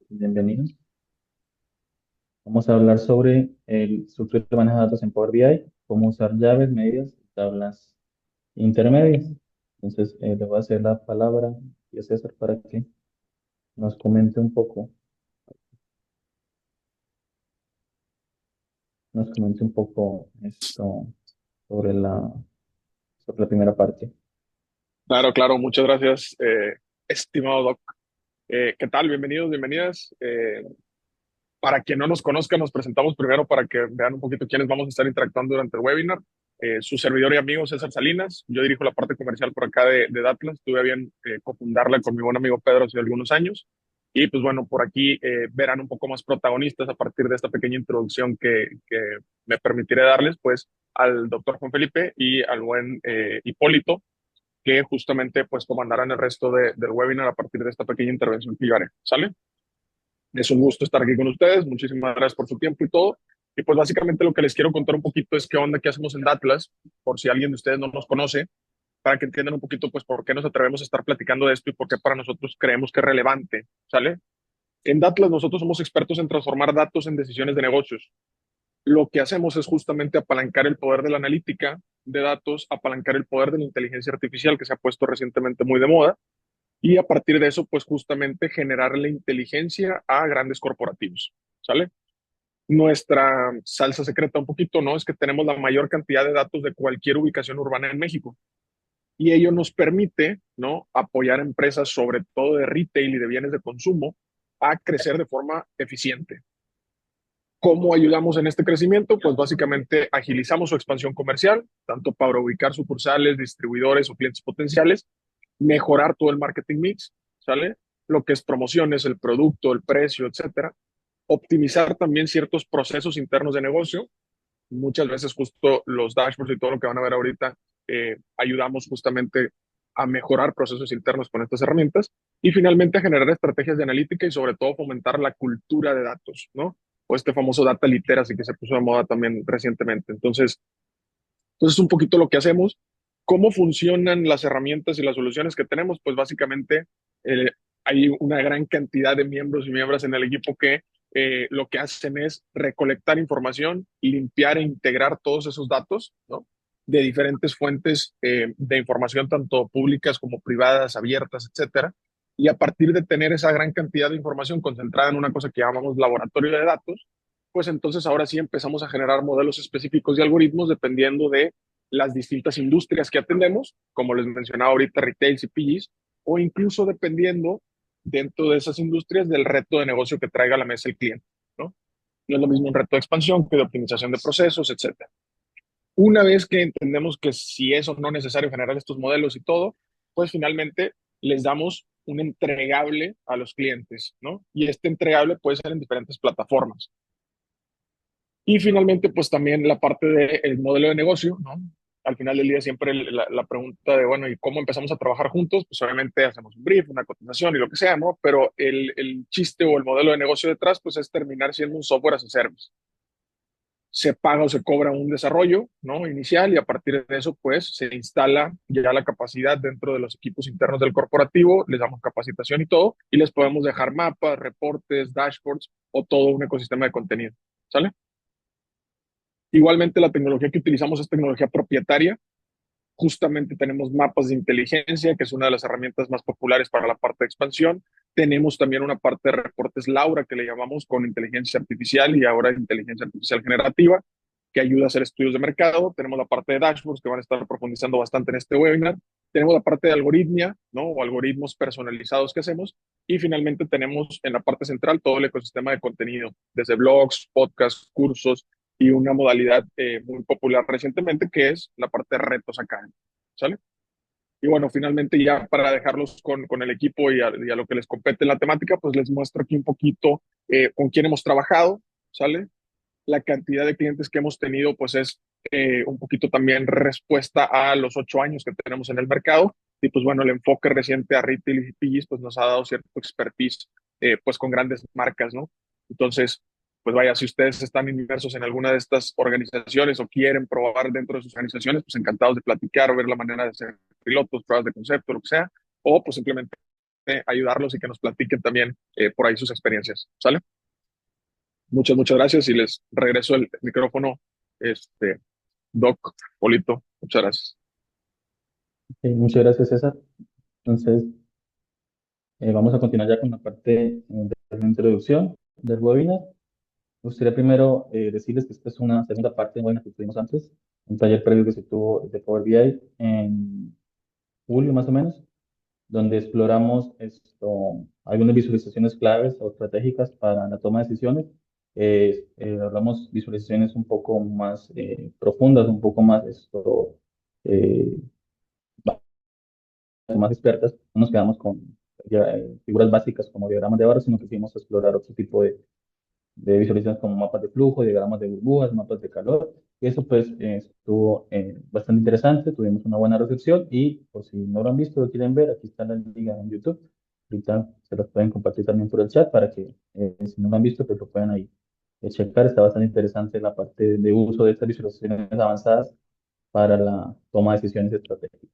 Bienvenidos. Vamos a hablar sobre el estructura de manejo de datos en Power BI, cómo usar llaves, medidas y tablas intermedias. Entonces, le voy a hacer la palabra a César para que nos comente un poco, esto sobre sobre la primera parte. Claro, claro, muchas gracias, estimado Doc. ¿Qué tal? Bienvenidos, bienvenidas. Para quien no nos conozca, nos presentamos primero para que vean un poquito quiénes vamos a estar interactuando durante el webinar. Su servidor y amigo César Salinas. Yo dirijo la parte comercial por acá de Datlas. Tuve a bien cofundarla con mi buen amigo Pedro hace algunos años. Y pues bueno, por aquí verán un poco más protagonistas a partir de esta pequeña introducción que me permitiré darles, pues al doctor Juan Felipe y al buen Hipólito, que justamente pues comandarán el resto del webinar a partir de esta pequeña intervención que yo haré. ¿Sale? Es un gusto estar aquí con ustedes. Muchísimas gracias por su tiempo y todo. Y pues básicamente lo que les quiero contar un poquito es qué onda, qué hacemos en Datlas, por si alguien de ustedes no nos conoce, para que entiendan un poquito pues por qué nos atrevemos a estar platicando de esto y por qué para nosotros creemos que es relevante. ¿Sale? En Datlas nosotros somos expertos en transformar datos en decisiones de negocios. Lo que hacemos es justamente apalancar el poder de la analítica de datos, apalancar el poder de la inteligencia artificial que se ha puesto recientemente muy de moda y a partir de eso, pues justamente generar la inteligencia a grandes corporativos, ¿sale? Nuestra salsa secreta un poquito, ¿no? Es que tenemos la mayor cantidad de datos de cualquier ubicación urbana en México y ello nos permite, ¿no? Apoyar empresas, sobre todo de retail y de bienes de consumo, a crecer de forma eficiente. ¿Cómo ayudamos en este crecimiento? Pues básicamente agilizamos su expansión comercial, tanto para ubicar sucursales, distribuidores o clientes potenciales, mejorar todo el marketing mix, ¿sale? Lo que es promociones, el producto, el precio, etcétera. Optimizar también ciertos procesos internos de negocio. Muchas veces justo los dashboards y todo lo que van a ver ahorita, ayudamos justamente a mejorar procesos internos con estas herramientas y finalmente a generar estrategias de analítica y sobre todo fomentar la cultura de datos, ¿no? O este famoso data literacy que se puso de moda también recientemente. Entonces un poquito lo que hacemos. ¿Cómo funcionan las herramientas y las soluciones que tenemos? Pues básicamente eh, hay una gran cantidad de miembros y miembros en el equipo que lo que hacen es recolectar información, limpiar e integrar todos esos datos, ¿no? De diferentes fuentes de información, tanto públicas como privadas, abiertas, etcétera. Y a partir de tener esa gran cantidad de información concentrada en una cosa que llamamos laboratorio de datos, pues entonces ahora sí empezamos a generar modelos específicos de algoritmos dependiendo de las distintas industrias que atendemos, como les mencionaba ahorita, retail, CPGs, o incluso dependiendo dentro de esas industrias del reto de negocio que traiga a la mesa el cliente, ¿no? No es lo mismo un reto de expansión que de optimización de procesos, etcétera. Una vez que entendemos que si eso no es necesario generar estos modelos y todo, pues finalmente les damos un entregable a los clientes, ¿no? Y este entregable puede ser en diferentes plataformas. Y finalmente, pues también la parte del modelo de negocio, ¿no? Al final del día siempre la pregunta de, bueno, ¿y cómo empezamos a trabajar juntos? Pues obviamente hacemos un brief, una cotización y lo que sea, ¿no? Pero el chiste o el modelo de negocio detrás, pues es terminar siendo un software as a service. Se paga o se cobra un desarrollo, ¿no? Inicial y a partir de eso, pues se instala ya la capacidad dentro de los equipos internos del corporativo, les damos capacitación y todo, y les podemos dejar mapas, reportes, dashboards o todo un ecosistema de contenido, ¿sale? Igualmente, la tecnología que utilizamos es tecnología propietaria. Justamente tenemos mapas de inteligencia, que es una de las herramientas más populares para la parte de expansión. Tenemos también una parte de reportes Laura, que le llamamos con inteligencia artificial y ahora inteligencia artificial generativa, que ayuda a hacer estudios de mercado. Tenemos la parte de dashboards, que van a estar profundizando bastante en este webinar. Tenemos la parte de algoritmia, ¿no? O algoritmos personalizados que hacemos. Y finalmente tenemos en la parte central todo el ecosistema de contenido, desde blogs, podcasts, cursos, y una modalidad muy popular recientemente que es la parte de retos académicos, ¿sale? Y bueno, finalmente ya para dejarlos con el equipo y a lo que les compete en la temática, pues les muestro aquí un poquito con quién hemos trabajado, ¿sale? La cantidad de clientes que hemos tenido, pues es un poquito también respuesta a los 8 años que tenemos en el mercado. Y pues bueno, el enfoque reciente a retail y CPGs, pues nos ha dado cierto expertise, pues con grandes marcas, ¿no? Entonces, pues vaya, si ustedes están inmersos en alguna de estas organizaciones o quieren probar dentro de sus organizaciones, pues encantados de platicar o ver la manera de hacer pilotos, pruebas de concepto, lo que sea, o pues simplemente ayudarlos y que nos platiquen también por ahí sus experiencias. ¿Sale? Muchas gracias y les regreso el micrófono, este, Doc, Polito. Muchas gracias. Ok, muchas gracias, César. Entonces, vamos a continuar ya con la parte de la introducción del webinar. Me gustaría primero decirles que esta es una segunda parte de webinar que tuvimos antes, un taller previo que se tuvo de Power BI en julio más o menos, donde exploramos algunas visualizaciones claves o estratégicas para la toma de decisiones. Hablamos visualizaciones un poco más profundas, un poco más eh, más expertas. No nos quedamos con figuras básicas como diagramas de barras, sino que fuimos a explorar otro tipo de visualizaciones como mapas de flujo, diagramas de burbujas, mapas de calor. Y eso pues estuvo bastante interesante, tuvimos una buena recepción y por si no lo han visto, lo quieren ver, aquí está la liga en YouTube. Ahorita se los pueden compartir también por el chat para que si no lo han visto, pues lo puedan ahí checar. Está bastante interesante la parte de uso de estas visualizaciones avanzadas para la toma de decisiones estratégicas.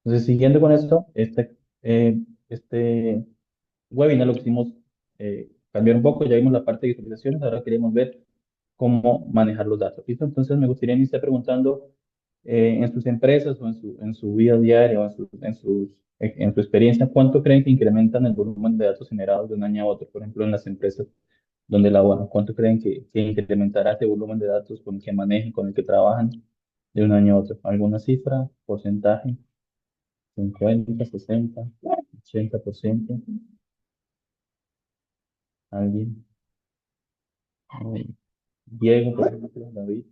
Entonces, siguiendo con esto, este webinar lo quisimos cambiar un poco, ya vimos la parte de visualizaciones, ahora queremos ver cómo manejar los datos. ¿Listo? Entonces me gustaría iniciar preguntando en sus empresas o en su vida diaria o en su experiencia, ¿cuánto creen que incrementan el volumen de datos generados de un año a otro? Por ejemplo, en las empresas donde laboran, ¿cuánto creen que incrementará ese volumen de datos con el que manejen, con el que trabajan de un año a otro? ¿Alguna cifra, porcentaje? 50, 60, 80%. ¿Alguien? Eh, Diego, por ejemplo, David.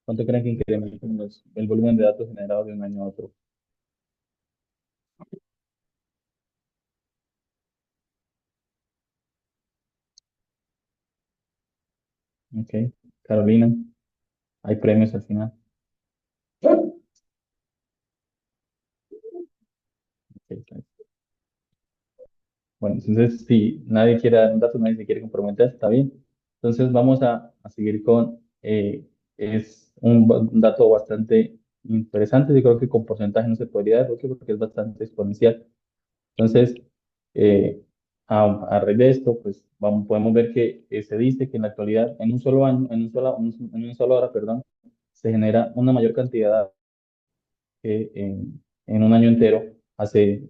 ¿Cuánto creen que incrementen el volumen de datos generados de un año a otro? Ok. Carolina, hay premios al final. Ok. Bueno, entonces, si nadie quiere dar un dato, nadie se quiere comprometer, está bien. Entonces, vamos a seguir con, es un dato bastante interesante, yo creo que con porcentaje no se podría dar, ¿por qué? Porque es bastante exponencial. Entonces, eh, a raíz de esto, pues podemos ver que se dice que en la actualidad, en un solo año, en una sola hora, perdón, se genera una mayor cantidad que en un año entero hace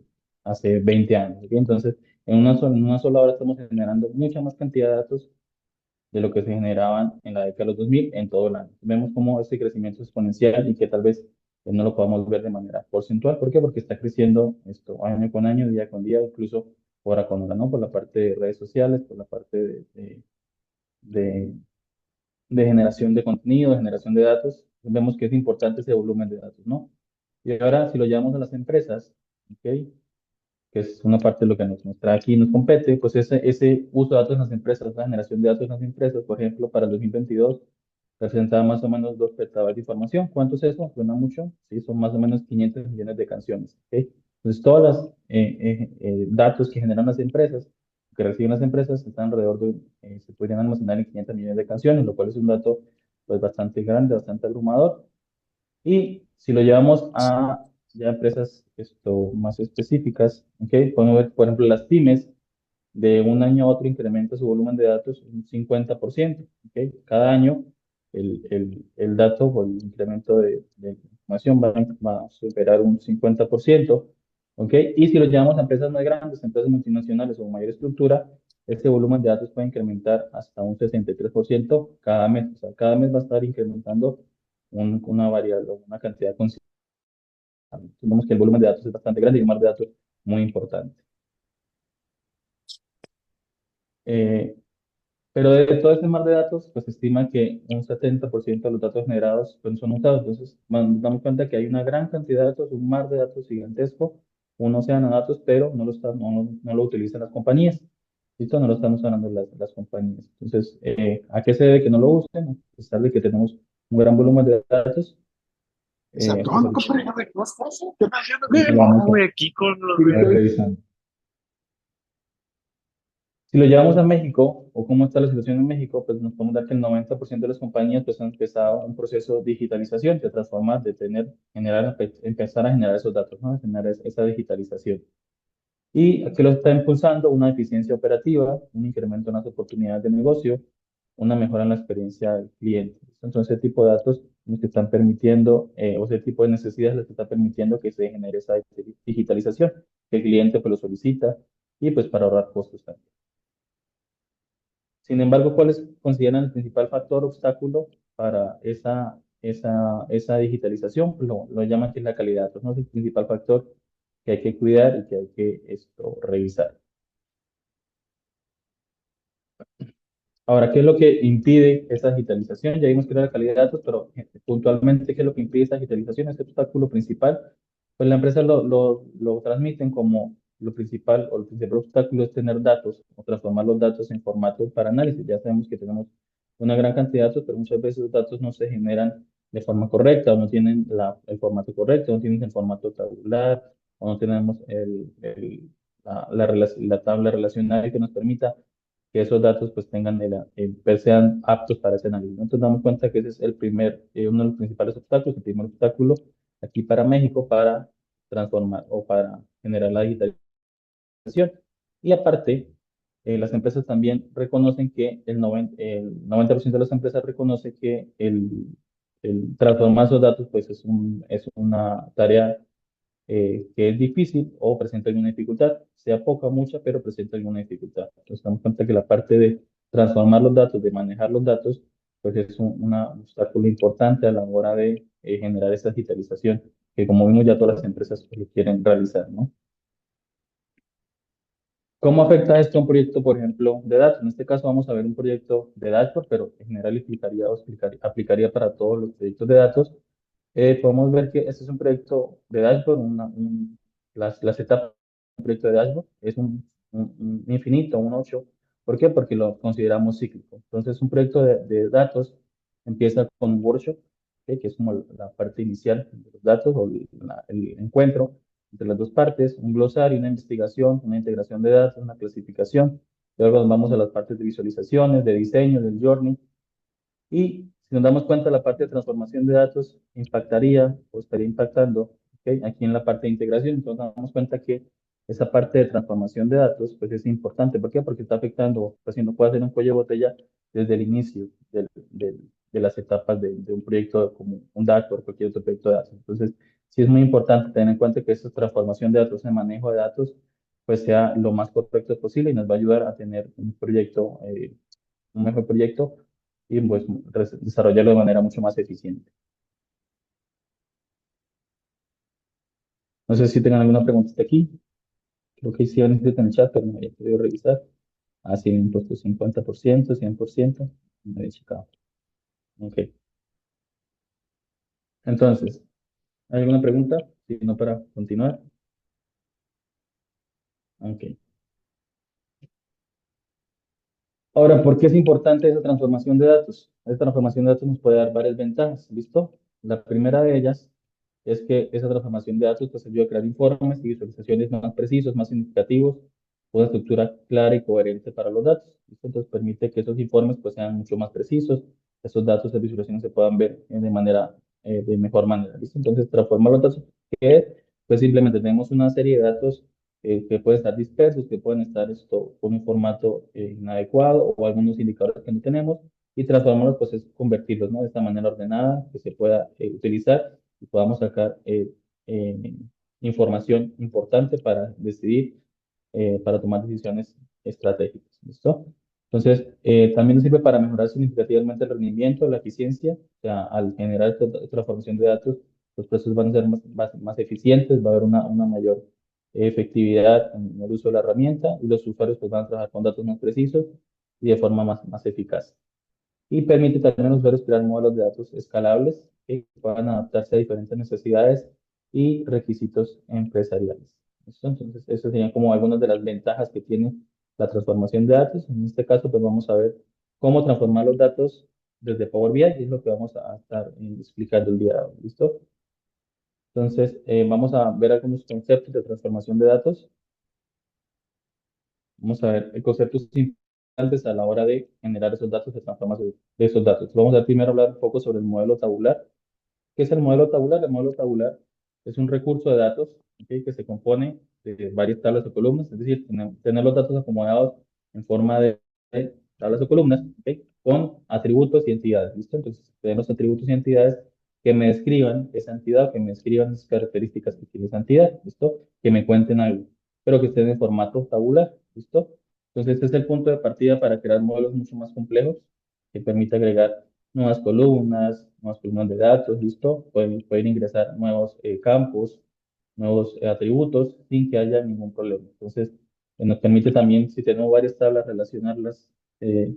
20 años. ¿Ok? Entonces, en una sola hora estamos generando mucha más cantidad de datos de lo que se generaban en la década de los 2000 en todo el año. Vemos cómo este crecimiento es exponencial y que tal vez no lo podamos ver de manera porcentual. ¿Por qué? Porque está creciendo esto año con año, día con día, incluso hora con hora, ¿no? Por la parte de redes sociales, por la parte de, de generación de contenido, de generación de datos. Vemos que es importante ese volumen de datos, ¿no? Y ahora, si lo llevamos a las empresas, ¿ok? Que es una parte de lo que nos trae aquí y nos compete, pues ese uso de datos en las empresas, la generación de datos en las empresas, por ejemplo, para el 2022, representaba más o menos 2 petabytes de información. ¿Cuánto es eso? Suena mucho. Sí, son más o menos 500 millones de canciones. ¿Ok? Entonces, todos los datos que generan las empresas, que reciben las empresas, están alrededor se podrían almacenar en 500 millones de canciones, lo cual es un dato pues bastante grande, bastante abrumador. Y si lo llevamos a ya empresas más específicas, ¿ok? Podemos ver, por ejemplo, las pymes de un año a otro incrementa su volumen de datos un 50%, ¿ok? Cada año el dato o el incremento de información va a superar un 50%, ¿ok? Y si lo llevamos a empresas más grandes, empresas multinacionales o mayor estructura, este volumen de datos puede incrementar hasta un 63% cada mes. O sea, cada mes va a estar incrementando una variable, una cantidad considerable. Vemos que el volumen de datos es bastante grande y el mar de datos muy importante. Eh, Pero de todo ese mar de datos, pues se estima que un 70% de los datos generados pues, son usados. Entonces, nos damos cuenta que hay una gran cantidad de datos, un mar de datos gigantesco, un océano de datos, pero no lo utilizan las compañías. ¿Listo? No lo están usando las compañías. Entonces, ¿a qué se debe que no lo usen? A pesar de que tenemos un gran volumen de datos, pues Exacto, ahorita compadre, ¿cómo estás? ¿Qué estás haciendo? ahorita ¿Qué? lo No, vamos güey, aquí con los a ir revisando. Si lo llevamos a México, o cómo está la situación en México, pues nos podemos dar que el 90% de las compañías pues, han empezado un proceso de digitalización, de transformar, de tener, generar, empezar a generar esos datos, ¿no? Generar esa digitalización. Y que lo está impulsando una eficiencia operativa, un incremento en las oportunidades de negocio, una mejora en la experiencia del cliente. Entonces, ese tipo de datos los que están permitiendo, o ese tipo de necesidades los que están permitiendo que se genere esa digitalización, que el cliente pues lo solicita y pues para ahorrar costos también. Sin embargo, ¿cuáles consideran el principal factor obstáculo para esa digitalización? Pues lo llaman que es la calidad de datos, ¿no? Es el principal factor que hay que cuidar y que hay que revisar. Ahora, ¿qué es lo que impide esa digitalización? Ya vimos que era la calidad de datos, pero puntualmente, ¿qué es lo que impide esa digitalización? Este obstáculo principal, pues la empresa lo transmiten como lo principal o el principal obstáculo es tener datos o transformar los datos en formato para análisis. Ya sabemos que tenemos una gran cantidad de datos, pero muchas veces los datos no se generan de forma correcta o no tienen el formato correcto, no tienen el formato tabular o no tenemos la tabla relacional que nos permita que esos datos pues tengan pues, sean aptos para ese análisis, ¿no? Entonces damos cuenta que ese es uno de los principales obstáculos, el primer obstáculo aquí para México para transformar o para generar la digitalización. Y aparte, las empresas también reconocen que el 90% de las empresas reconoce que el transformar esos datos pues es una tarea que es difícil o presenta alguna dificultad, sea poca o mucha, pero presenta alguna dificultad. Entonces, damos cuenta que la parte de transformar los datos, de manejar los datos, pues es un obstáculo importante a la hora de generar esa digitalización, que como vimos ya todas las empresas pues, lo quieren realizar, ¿no? ¿Cómo afecta esto a un proyecto, por ejemplo, de datos? En este caso vamos a ver un proyecto de dashboard, pero en general aplicaría para todos los proyectos de datos. Podemos ver que este es un proyecto de dashboard, las etapas de un proyecto de dashboard es un infinito, un 8. ¿Por qué? Porque lo consideramos cíclico. Entonces, un proyecto de datos empieza con un workshop, ¿ok? Que es como la parte inicial de los datos o el encuentro entre las dos partes, un glosario, una investigación, una integración de datos, una clasificación. Luego nos vamos a las partes de visualizaciones, de diseño, del journey, y si nos damos cuenta, la parte de transformación de datos impactaría o estaría impactando, ¿ok? Aquí en la parte de integración. Entonces nos damos cuenta que esa parte de transformación de datos pues es importante. ¿Por qué? Porque está afectando, pues si no puede hacer un cuello de botella desde el inicio de las etapas de un proyecto como un dashboard o cualquier otro proyecto de datos. Entonces, sí es muy importante tener en cuenta que esa transformación de datos, el manejo de datos, pues sea lo más correcto posible y nos va a ayudar a tener un proyecto, un mejor proyecto y pues desarrollarlo de manera mucho más eficiente. No sé si tengan alguna pregunta hasta aquí. Creo que sí han escrito en el chat, pero no había podido revisar. Ah, sí, me han puesto 50%, 100%. No había checado. Ok. Entonces, ¿hay alguna pregunta? Si no, para continuar. Ok. Ahora, ¿por qué es importante esa transformación de datos? Esta transformación de datos nos puede dar varias ventajas, ¿listo? La primera de ellas es que esa transformación de datos pues, ayuda a crear informes y visualizaciones más precisos, más significativos, una estructura clara y coherente para los datos. ¿Listo? Entonces permite que esos informes pues, sean mucho más precisos, esos datos de visualizaciones se puedan ver de mejor manera. ¿Listo? Entonces, transformar los datos, ¿qué es? Pues simplemente tenemos una serie de datos que pueden estar dispersos, que pueden estar con un formato inadecuado o algunos indicadores que no tenemos, y transformarlos pues es convertirlos, ¿no? De esta manera ordenada que se pueda utilizar y podamos sacar eh, información importante para decidir, para tomar decisiones estratégicas, ¿listo? Entonces, también nos sirve para mejorar significativamente el rendimiento, la eficiencia, o sea, al generar esta transformación de datos, los procesos van a ser más eficientes, va a haber una mayor efectividad en el uso de la herramienta y los usuarios pues, van a trabajar con datos más precisos y de forma más eficaz. Y permite también a los usuarios crear modelos de datos escalables que puedan adaptarse a diferentes necesidades y requisitos empresariales. ¿Listo? Entonces, esas serían como algunas de las ventajas que tiene la transformación de datos. En este caso, pues vamos a ver cómo transformar los datos desde Power BI y es lo que vamos a estar explicando el día de hoy. ¿Listo? Entonces, vamos a ver algunos conceptos de transformación de datos. Vamos a ver el conceptos importantes a la hora de generar esos datos, de transformación de esos datos. Vamos a primero hablar un poco sobre el modelo tabular. ¿Qué es el modelo tabular? El modelo tabular es un recurso de datos, ¿ok? Que se compone de varias tablas o columnas, es decir, tener los datos acomodados en forma de tablas o columnas, ¿ok? Con atributos y entidades, ¿listo? Entonces, tener los atributos y entidades que me describan esa entidad, que me describan esas características que tiene esa entidad, ¿listo? Que me cuenten algo, pero que estén en formato tabular, ¿listo? Entonces, este es el punto de partida para crear modelos mucho más complejos que permita agregar nuevas columnas de datos, ¿listo? Pueden ingresar nuevos campos, nuevos atributos sin que haya ningún problema. Entonces, nos permite también, si tenemos varias tablas, relacionarlas. eh,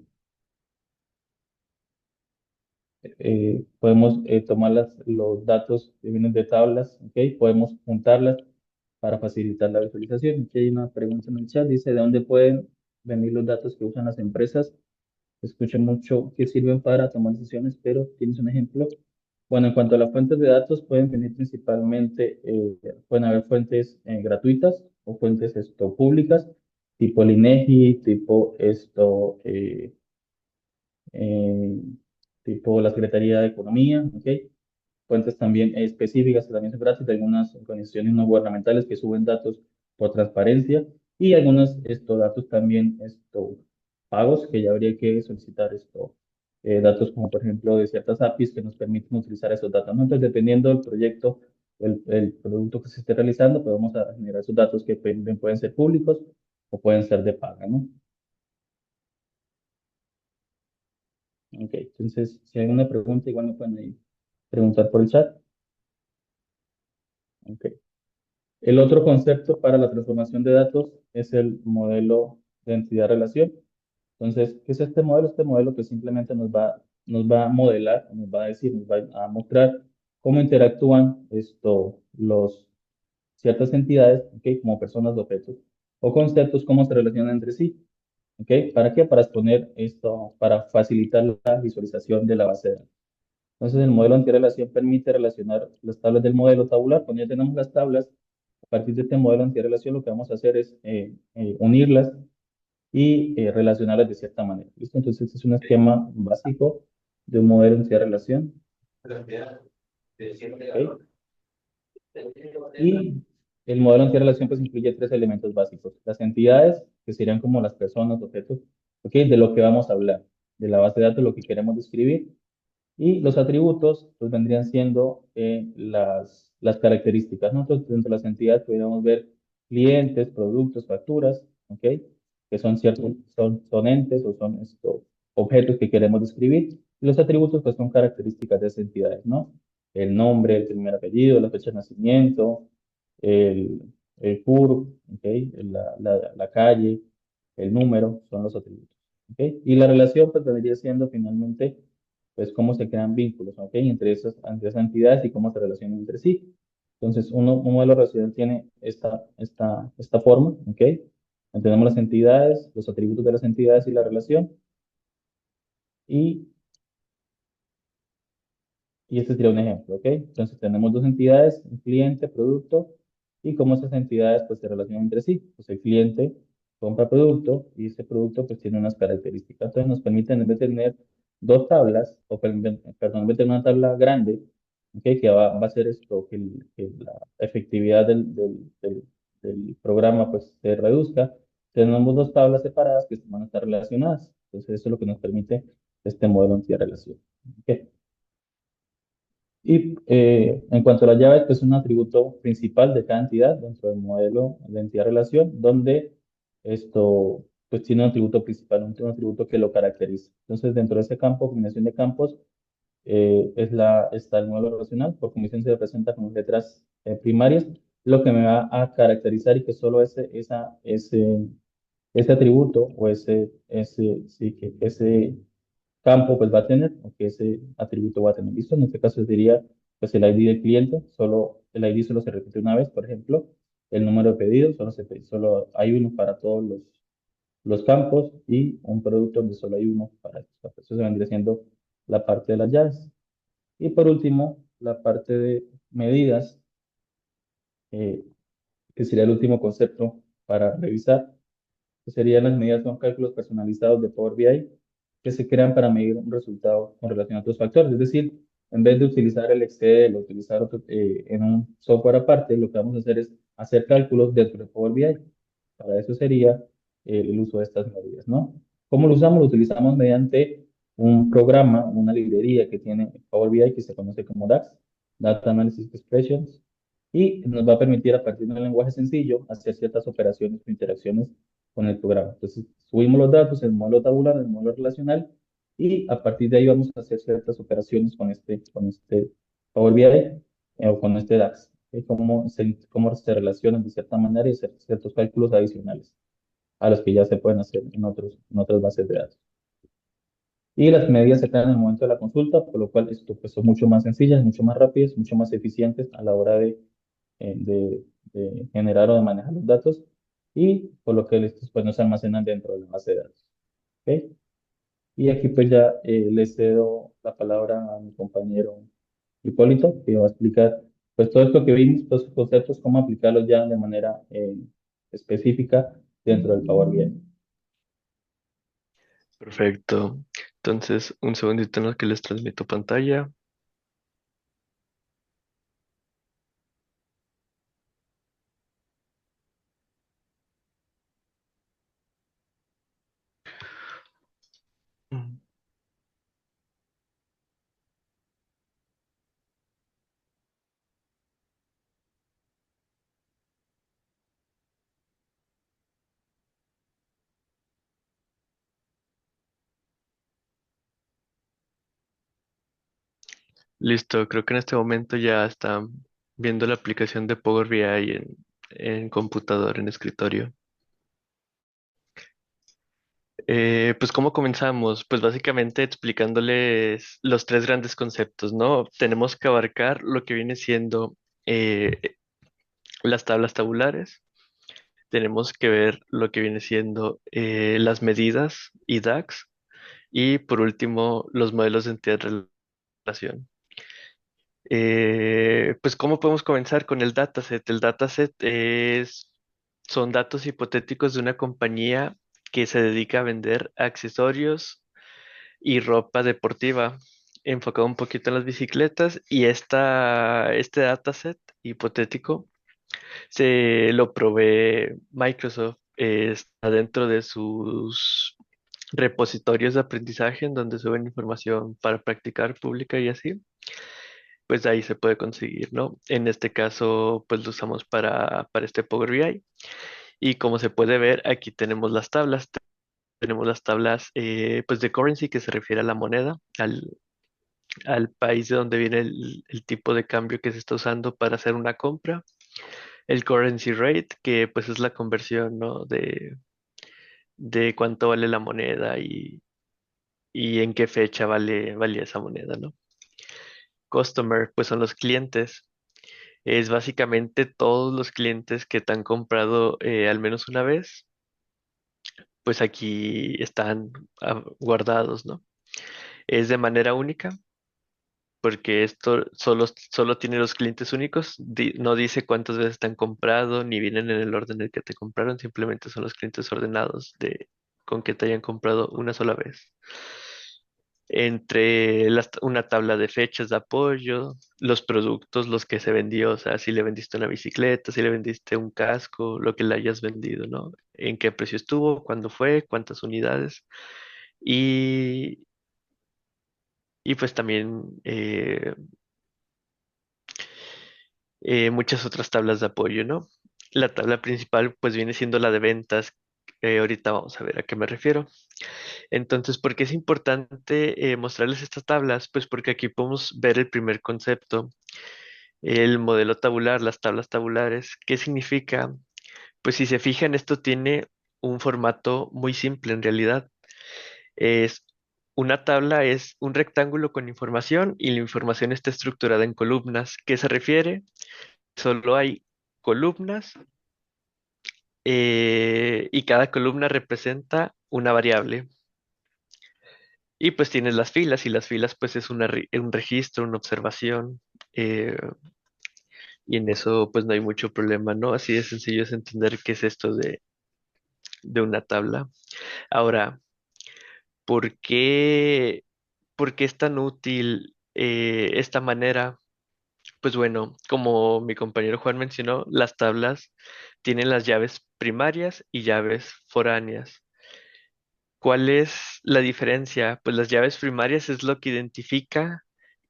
Podemos tomar los datos que vienen de tablas, ¿ok? Podemos juntarlas para facilitar la visualización. Aquí hay una pregunta en el chat, dice, ¿de dónde pueden venir los datos que usan las empresas? Escucho mucho que sirven para tomar decisiones, pero ¿tienes un ejemplo? Bueno, en cuanto a las fuentes de datos, pueden venir principalmente, pueden haber fuentes gratuitas o fuentes públicas, tipo el INEGI, tipo eh, tipo la Secretaría de Economía, ¿ok? Fuentes también específicas que también son gratis de algunas organizaciones no gubernamentales que suben datos por transparencia y algunos datos también pagos que ya habría que solicitar datos como por ejemplo de ciertas APIs que nos permiten utilizar esos datos, ¿no? Entonces, dependiendo del proyecto, el producto que se esté realizando, pues vamos a generar esos datos que pueden ser públicos o pueden ser de paga, ¿no? Ok, entonces, si hay alguna pregunta, igual me pueden ahí preguntar por el chat. Ok. El otro concepto para la transformación de datos es el modelo de entidad-relación. Entonces, ¿qué es este modelo? Este modelo que simplemente nos va a modelar, nos va a decir, nos va a mostrar cómo interactúan ciertas entidades, ¿ok? Como personas, objetos o conceptos, cómo se relacionan entre sí. ¿Ok? ¿Para qué? Para exponer esto, para facilitar la visualización de la base de datos. Entonces, el modelo antirrelación permite relacionar las tablas del modelo tabular. Cuando ya tenemos las tablas, a partir de este modelo antirrelación, lo que vamos a hacer es unirlas y relacionarlas de cierta manera. ¿Listo? Entonces, este es un esquema básico de un modelo antirrelación. ¿Ok? Y el modelo antirrelación pues incluye tres elementos básicos. Las entidades, que serían como las personas, objetos, ¿ok? De lo que vamos a hablar, de la base de datos, lo que queremos describir. Y los atributos, pues vendrían siendo las características. Nosotros dentro de las entidades podríamos ver clientes, productos, facturas, ¿ok? Que son ciertos, son entes o son objetos que queremos describir. Y los atributos, pues son características de esas entidades, ¿no? El nombre, el primer apellido, la fecha de nacimiento, el, el CURP, ¿ok? La calle, el número, son los atributos, ¿ok? Y la relación, pues vendría siendo finalmente pues cómo se crean vínculos, ¿ok? Entre esas entidades y cómo se relacionan entre sí. Entonces, un modelo relacional tiene esta forma, ¿ok? Tenemos las entidades, los atributos de las entidades y la relación, y, y este sería un ejemplo, ¿ok? Entonces, tenemos dos entidades, un cliente, producto, y cómo esas entidades pues se relacionan entre sí. Pues el cliente compra producto y ese producto pues tiene unas características. Entonces, nos permiten en vez de tener dos tablas, perdón, en vez de tener una tabla grande, ¿ok? Que va a hacer esto, que la efectividad del programa pues se reduzca. Tenemos dos tablas separadas que van a estar relacionadas. Entonces, eso es lo que nos permite este modelo antirrelación. ¿Ok? Y en cuanto a las llaves, pues es un atributo principal de cada entidad dentro del modelo de entidad-relación, donde esto pues tiene un atributo principal, un atributo que lo caracteriza. Entonces, dentro de ese campo, combinación de campos, está el modelo relacional. Por convención se representa con letras primarias, lo que me va a caracterizar y que solo ese atributo o sí, que ese campo pues va a tener, o que ese atributo va a tener. ¿Listo? En este caso sería pues el ID del cliente, solo el ID solo se repite una vez, por ejemplo. El número de pedidos, solo hay uno para todos los campos y un producto donde solo hay uno para estos campos. Eso se vendría siendo la parte de las llaves. Y por último, la parte de medidas, eh, que sería el último concepto para revisar. Serían las medidas, son cálculos personalizados de Power BI que se crean para medir un resultado con relación a otros factores. Es decir, en vez de utilizar el Excel o utilizar otro, en un software aparte, lo que vamos a hacer es hacer cálculos dentro de Power BI. Para eso sería el uso de estas medidas, ¿no? ¿Cómo lo usamos? Lo utilizamos mediante un programa, una librería que tiene Power BI que se conoce como DAX, Data Analysis Expressions, y nos va a permitir a partir de un lenguaje sencillo hacer ciertas operaciones o interacciones con el programa. Entonces, subimos los datos en el modelo tabular, en el modelo relacional, y a partir de ahí vamos a hacer ciertas operaciones con este Power BI o con este DAX. Cómo se relacionan de cierta manera y hacer ciertos cálculos adicionales a los que ya se pueden hacer en otras bases de datos. Y las medidas se crean en el momento de la consulta, por lo cual esto pues, son mucho más sencillas, mucho más rápidas, mucho más eficientes a la hora de generar o de manejar los datos y por lo que estos pues no se almacenan dentro de la base de datos. ¿Ok? Y aquí pues ya le cedo la palabra a mi compañero Hipólito, que va a explicar pues todo esto que vimos, todos estos conceptos, cómo aplicarlos ya de manera específica dentro del Power BI. Perfecto. Entonces, un segundito en lo que les transmito pantalla. Mm. Listo, creo que en este momento ya están viendo la aplicación de Power BI en computador, en escritorio. Pues ¿cómo comenzamos? Pues básicamente explicándoles los tres grandes conceptos, ¿no? Tenemos que abarcar lo que viene siendo las tablas tabulares, tenemos que ver lo que viene siendo las medidas y DAX, y por último los modelos de entidad de relación. Pues ¿cómo podemos comenzar con el dataset? El dataset son datos hipotéticos de una compañía que se dedica a vender accesorios y ropa deportiva, enfocado un poquito en las bicicletas, y este dataset hipotético se lo provee Microsoft, está dentro de sus repositorios de aprendizaje en donde suben información para practicar pública y así, pues de ahí se puede conseguir, ¿no? En este caso, pues lo usamos para este Power BI. Y como se puede ver, aquí tenemos las tablas. Tenemos las tablas pues de currency, que se refiere a la moneda, al país de donde viene el tipo de cambio que se está usando para hacer una compra. El currency rate, que pues es la conversión, ¿no? De cuánto vale la moneda y en qué fecha valía esa moneda, ¿no? Customer, pues son los clientes. Es básicamente todos los clientes que te han comprado al menos una vez, pues aquí están guardados, ¿no? Es de manera única, porque esto solo tiene los clientes únicos, no dice cuántas veces te han comprado, ni vienen en el orden en el que te compraron, simplemente son los clientes ordenados con que te hayan comprado una sola vez. Entre una tabla de fechas de apoyo, los productos, los que se vendió, o sea, si le vendiste una bicicleta, si le vendiste un casco, lo que le hayas vendido, ¿no? En qué precio estuvo, cuándo fue, cuántas unidades, y, y pues también muchas otras tablas de apoyo, ¿no? La tabla principal pues viene siendo la de ventas. Ahorita vamos a ver a qué me refiero. Entonces, ¿por qué es importante mostrarles estas tablas? Pues porque aquí podemos ver el primer concepto, el modelo tabular, las tablas tabulares. ¿Qué significa? Pues si se fijan, esto tiene un formato muy simple en realidad. Es una tabla es un rectángulo con información y la información está estructurada en columnas. ¿Qué se refiere? Solo hay columnas y cada columna representa una variable. Y pues tienes las filas y las filas pues es un registro, una observación, eh, y en eso pues no hay mucho problema, ¿no? Así de sencillo es entender qué es esto de una tabla. Ahora, ¿por qué, por qué es tan útil esta manera? Pues bueno, como mi compañero Juan mencionó, las tablas tienen las llaves primarias y llaves foráneas. ¿Cuál es la diferencia? Pues las llaves primarias es lo que identifica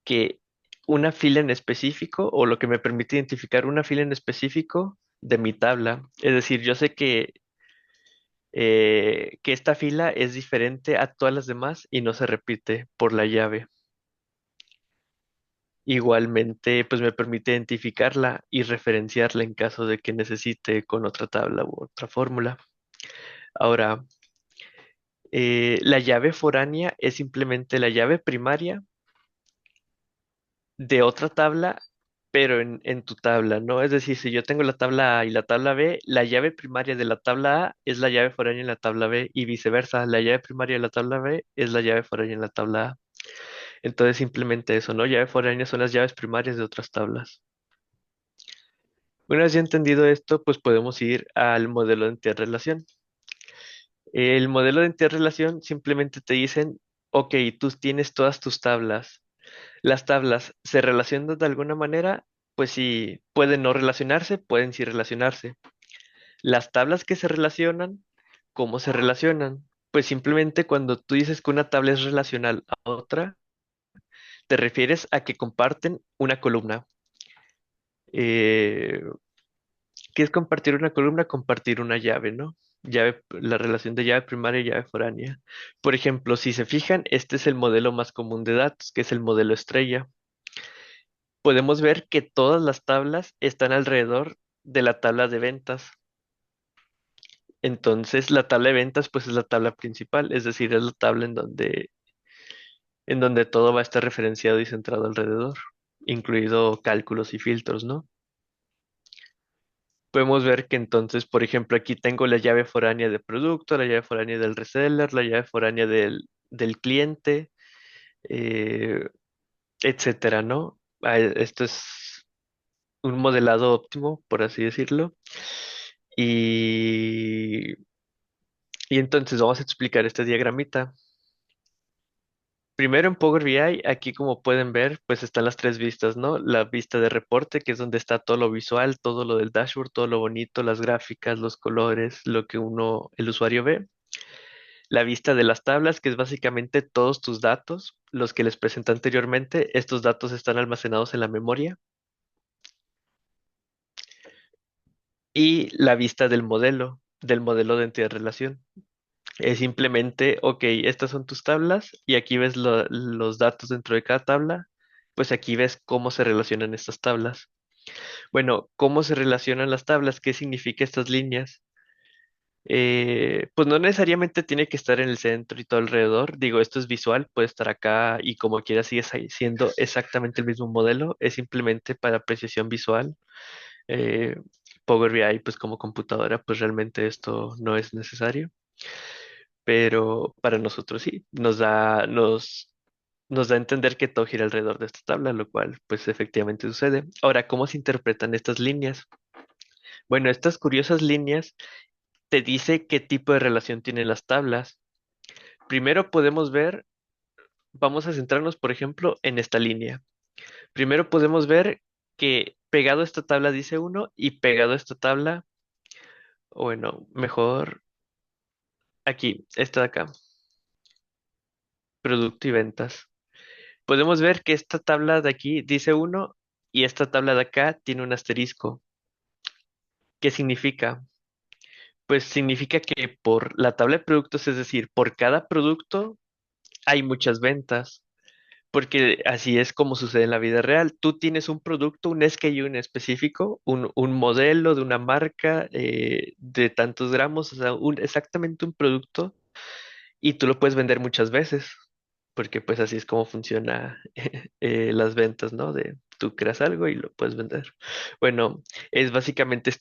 que una fila en específico o lo que me permite identificar una fila en específico de mi tabla. Es decir, yo sé que esta fila es diferente a todas las demás y no se repite por la llave. Igualmente, pues me permite identificarla y referenciarla en caso de que necesite con otra tabla u otra fórmula. Ahora, la llave foránea es simplemente la llave primaria de otra tabla, pero en tu tabla, ¿no? Es decir, si yo tengo la tabla A y la tabla B, la llave primaria de la tabla A es la llave foránea en la tabla B y viceversa. La llave primaria de la tabla B es la llave foránea en la tabla A. Entonces, simplemente eso, ¿no? Llave foránea son las llaves primarias de otras tablas. Una vez ya entendido esto, pues podemos ir al modelo de interrelación. El modelo de interrelación simplemente te dicen, ok, tú tienes todas tus tablas. Las tablas se relacionan de alguna manera, pues sí, pueden no relacionarse, pueden sí relacionarse. Las tablas que se relacionan, ¿cómo se relacionan? Pues simplemente cuando tú dices que una tabla es relacional a otra, te refieres a que comparten una columna. Eh, ¿Qué es compartir una columna? Compartir una llave, ¿no? Llave, la relación de llave primaria y llave foránea. Por ejemplo, si se fijan, este es el modelo más común de datos, que es el modelo estrella. Podemos ver que todas las tablas están alrededor de la tabla de ventas. Entonces, la tabla de ventas, pues es la tabla principal, es decir, es la tabla en donde todo va a estar referenciado y centrado alrededor, incluido cálculos y filtros, ¿no? Podemos ver que entonces, por ejemplo, aquí tengo la llave foránea de producto, la llave foránea del reseller, la llave foránea del cliente, eh, etcétera, ¿no? Esto es un modelado óptimo, por así decirlo. Y, y entonces vamos a explicar este diagramita. Primero en Power BI, aquí como pueden ver, pues están las tres vistas, ¿no? La vista de reporte, que es donde está todo lo visual, todo lo del dashboard, todo lo bonito, las gráficas, los colores, lo que el usuario ve. La vista de las tablas, que es básicamente todos tus datos, los que les presenté anteriormente. Estos datos están almacenados en la memoria. Y la vista del modelo de entidad relación. Es simplemente, ok, estas son tus tablas y aquí ves los datos dentro de cada tabla, pues aquí ves cómo se relacionan estas tablas. Bueno, ¿cómo se relacionan las tablas? ¿Qué significa estas líneas? Pues no necesariamente tiene que estar en el centro y todo alrededor. Digo, esto es visual, puede estar acá y como quiera siendo exactamente el mismo modelo. Es simplemente para apreciación visual. Eh, Power BI, pues como computadora, pues realmente esto no es necesario, pero para nosotros sí, nos da a entender que todo gira alrededor de esta tabla, lo cual pues efectivamente sucede. Ahora, ¿cómo se interpretan estas líneas? Bueno, estas curiosas líneas te dice qué tipo de relación tienen las tablas. Primero podemos ver, vamos a centrarnos, por ejemplo, en esta línea. Primero podemos ver que pegado a esta tabla dice uno y pegado a esta tabla, o bueno, mejor aquí, esta de acá, producto y ventas. Podemos ver que esta tabla de aquí dice uno y esta tabla de acá tiene un asterisco. ¿Qué significa? Pues significa que por la tabla de productos, es decir, por cada producto hay muchas ventas, porque así es como sucede en la vida real. Tú tienes un producto, un SKU en específico, un modelo de una marca de tantos gramos, o sea, exactamente un producto, y tú lo puedes vender muchas veces, porque pues así es como funciona las ventas, ¿no? De tú creas algo y lo puedes vender. Bueno, es básicamente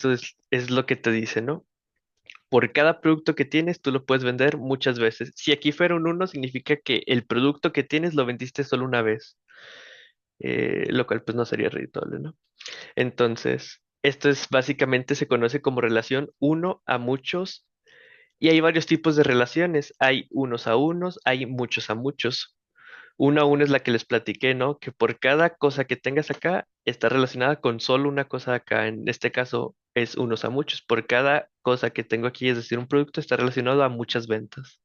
es lo que te dice, ¿no? Por cada producto que tienes, tú lo puedes vender muchas veces. Si aquí fuera un uno, significa que el producto que tienes lo vendiste solo una vez, lo cual pues no sería redituable, ¿no? Entonces, esto es básicamente se conoce como relación uno a muchos Y hay varios tipos de relaciones. Hay unos a unos, hay muchos a muchos. Uno a uno es la que les platiqué, ¿no? Que por cada cosa que tengas acá está relacionada con solo una cosa acá. En este caso es unos a muchos. Por cada cosa que tengo aquí, es decir, un producto está relacionado a muchas ventas.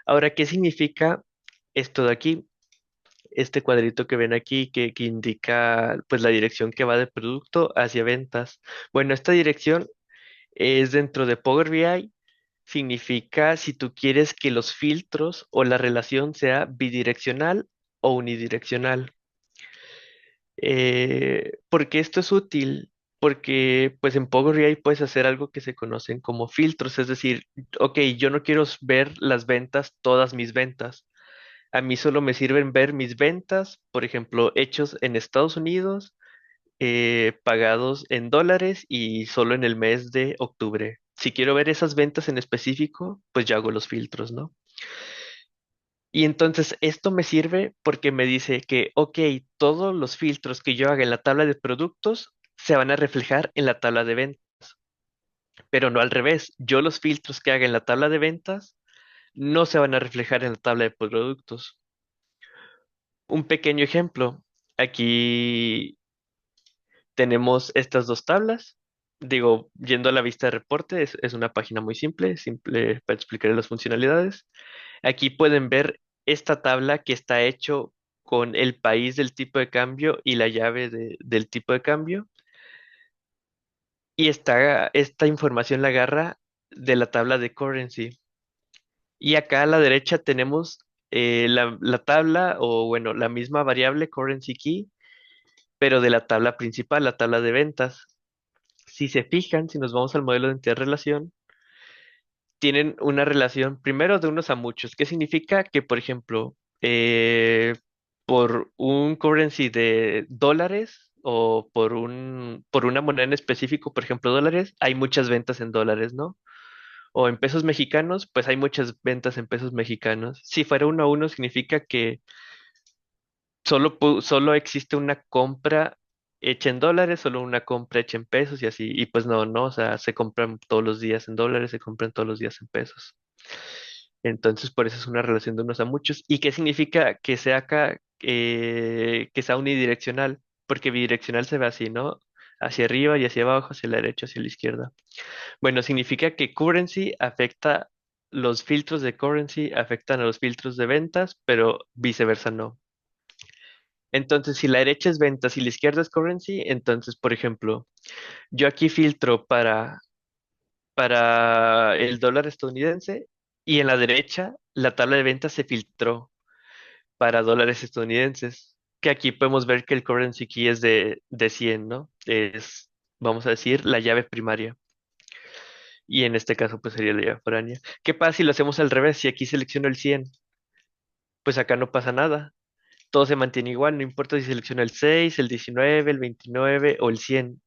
Ahora, ¿qué significa esto de aquí? Este cuadrito que ven aquí que indica pues la dirección que va de producto hacia ventas. Bueno, esta dirección es dentro de Power BI. Significa si tú quieres que los filtros o la relación sea bidireccional o unidireccional. ¿Por qué esto es útil? Porque pues en Power BI puedes hacer algo que se conocen como filtros, es decir, ok, yo no quiero ver las ventas, todas mis ventas. A mí solo me sirven ver mis ventas, por ejemplo, hechos en Estados Unidos, pagados en dólares y solo en el mes de octubre. Si quiero ver esas ventas en específico, pues yo hago los filtros, ¿no? Y entonces esto me sirve porque me dice que, ok, todos los filtros que yo haga en la tabla de productos se van a reflejar en la tabla de ventas, pero no al revés. Yo los filtros que haga en la tabla de ventas no se van a reflejar en la tabla de productos. Un pequeño ejemplo. Aquí tenemos estas dos tablas. Digo, yendo a la vista de reporte, es una página muy simple, simple para explicar las funcionalidades. Aquí pueden ver esta tabla que está hecho con el país del tipo de cambio y la llave del tipo de cambio. Y esta información la agarra de la tabla de currency. Y acá a la derecha tenemos la tabla o bueno, la misma variable currency key, pero de la tabla principal, la tabla de ventas. Si se fijan, si nos vamos al modelo de entidad-relación, tienen una relación primero de unos a muchos. ¿Qué significa? Que, por ejemplo, por un currency de dólares o por una moneda en específico, por ejemplo, dólares, hay muchas ventas en dólares, ¿no? O en pesos mexicanos, pues hay muchas ventas en pesos mexicanos. Si fuera uno a uno, significa que solo existe una compra hecha en dólares, solo una compra hecha en pesos y así. Y pues no, no, o sea, se compran todos los días en dólares, se compran todos los días en pesos. Entonces, por eso es una relación de unos a muchos. ¿Y qué significa que sea acá, que sea unidireccional? Porque bidireccional se ve así, ¿no? Hacia arriba y hacia abajo, hacia la derecha, hacia la izquierda. Bueno, significa que currency afecta, los filtros de currency afectan a los filtros de ventas, pero viceversa no. Entonces, si la derecha es ventas y la izquierda es currency, entonces, por ejemplo, yo aquí filtro para el dólar estadounidense y en la derecha la tabla de ventas se filtró para dólares estadounidenses, que aquí podemos ver que el currency key es de 100, ¿no? Es, vamos a decir, la llave primaria. Y en este caso, pues sería la llave foránea. ¿Qué pasa si lo hacemos al revés? Si aquí selecciono el 100, pues acá no pasa nada. Todo se mantiene igual, no importa si selecciono el 6, el 19, el 29 o el 100.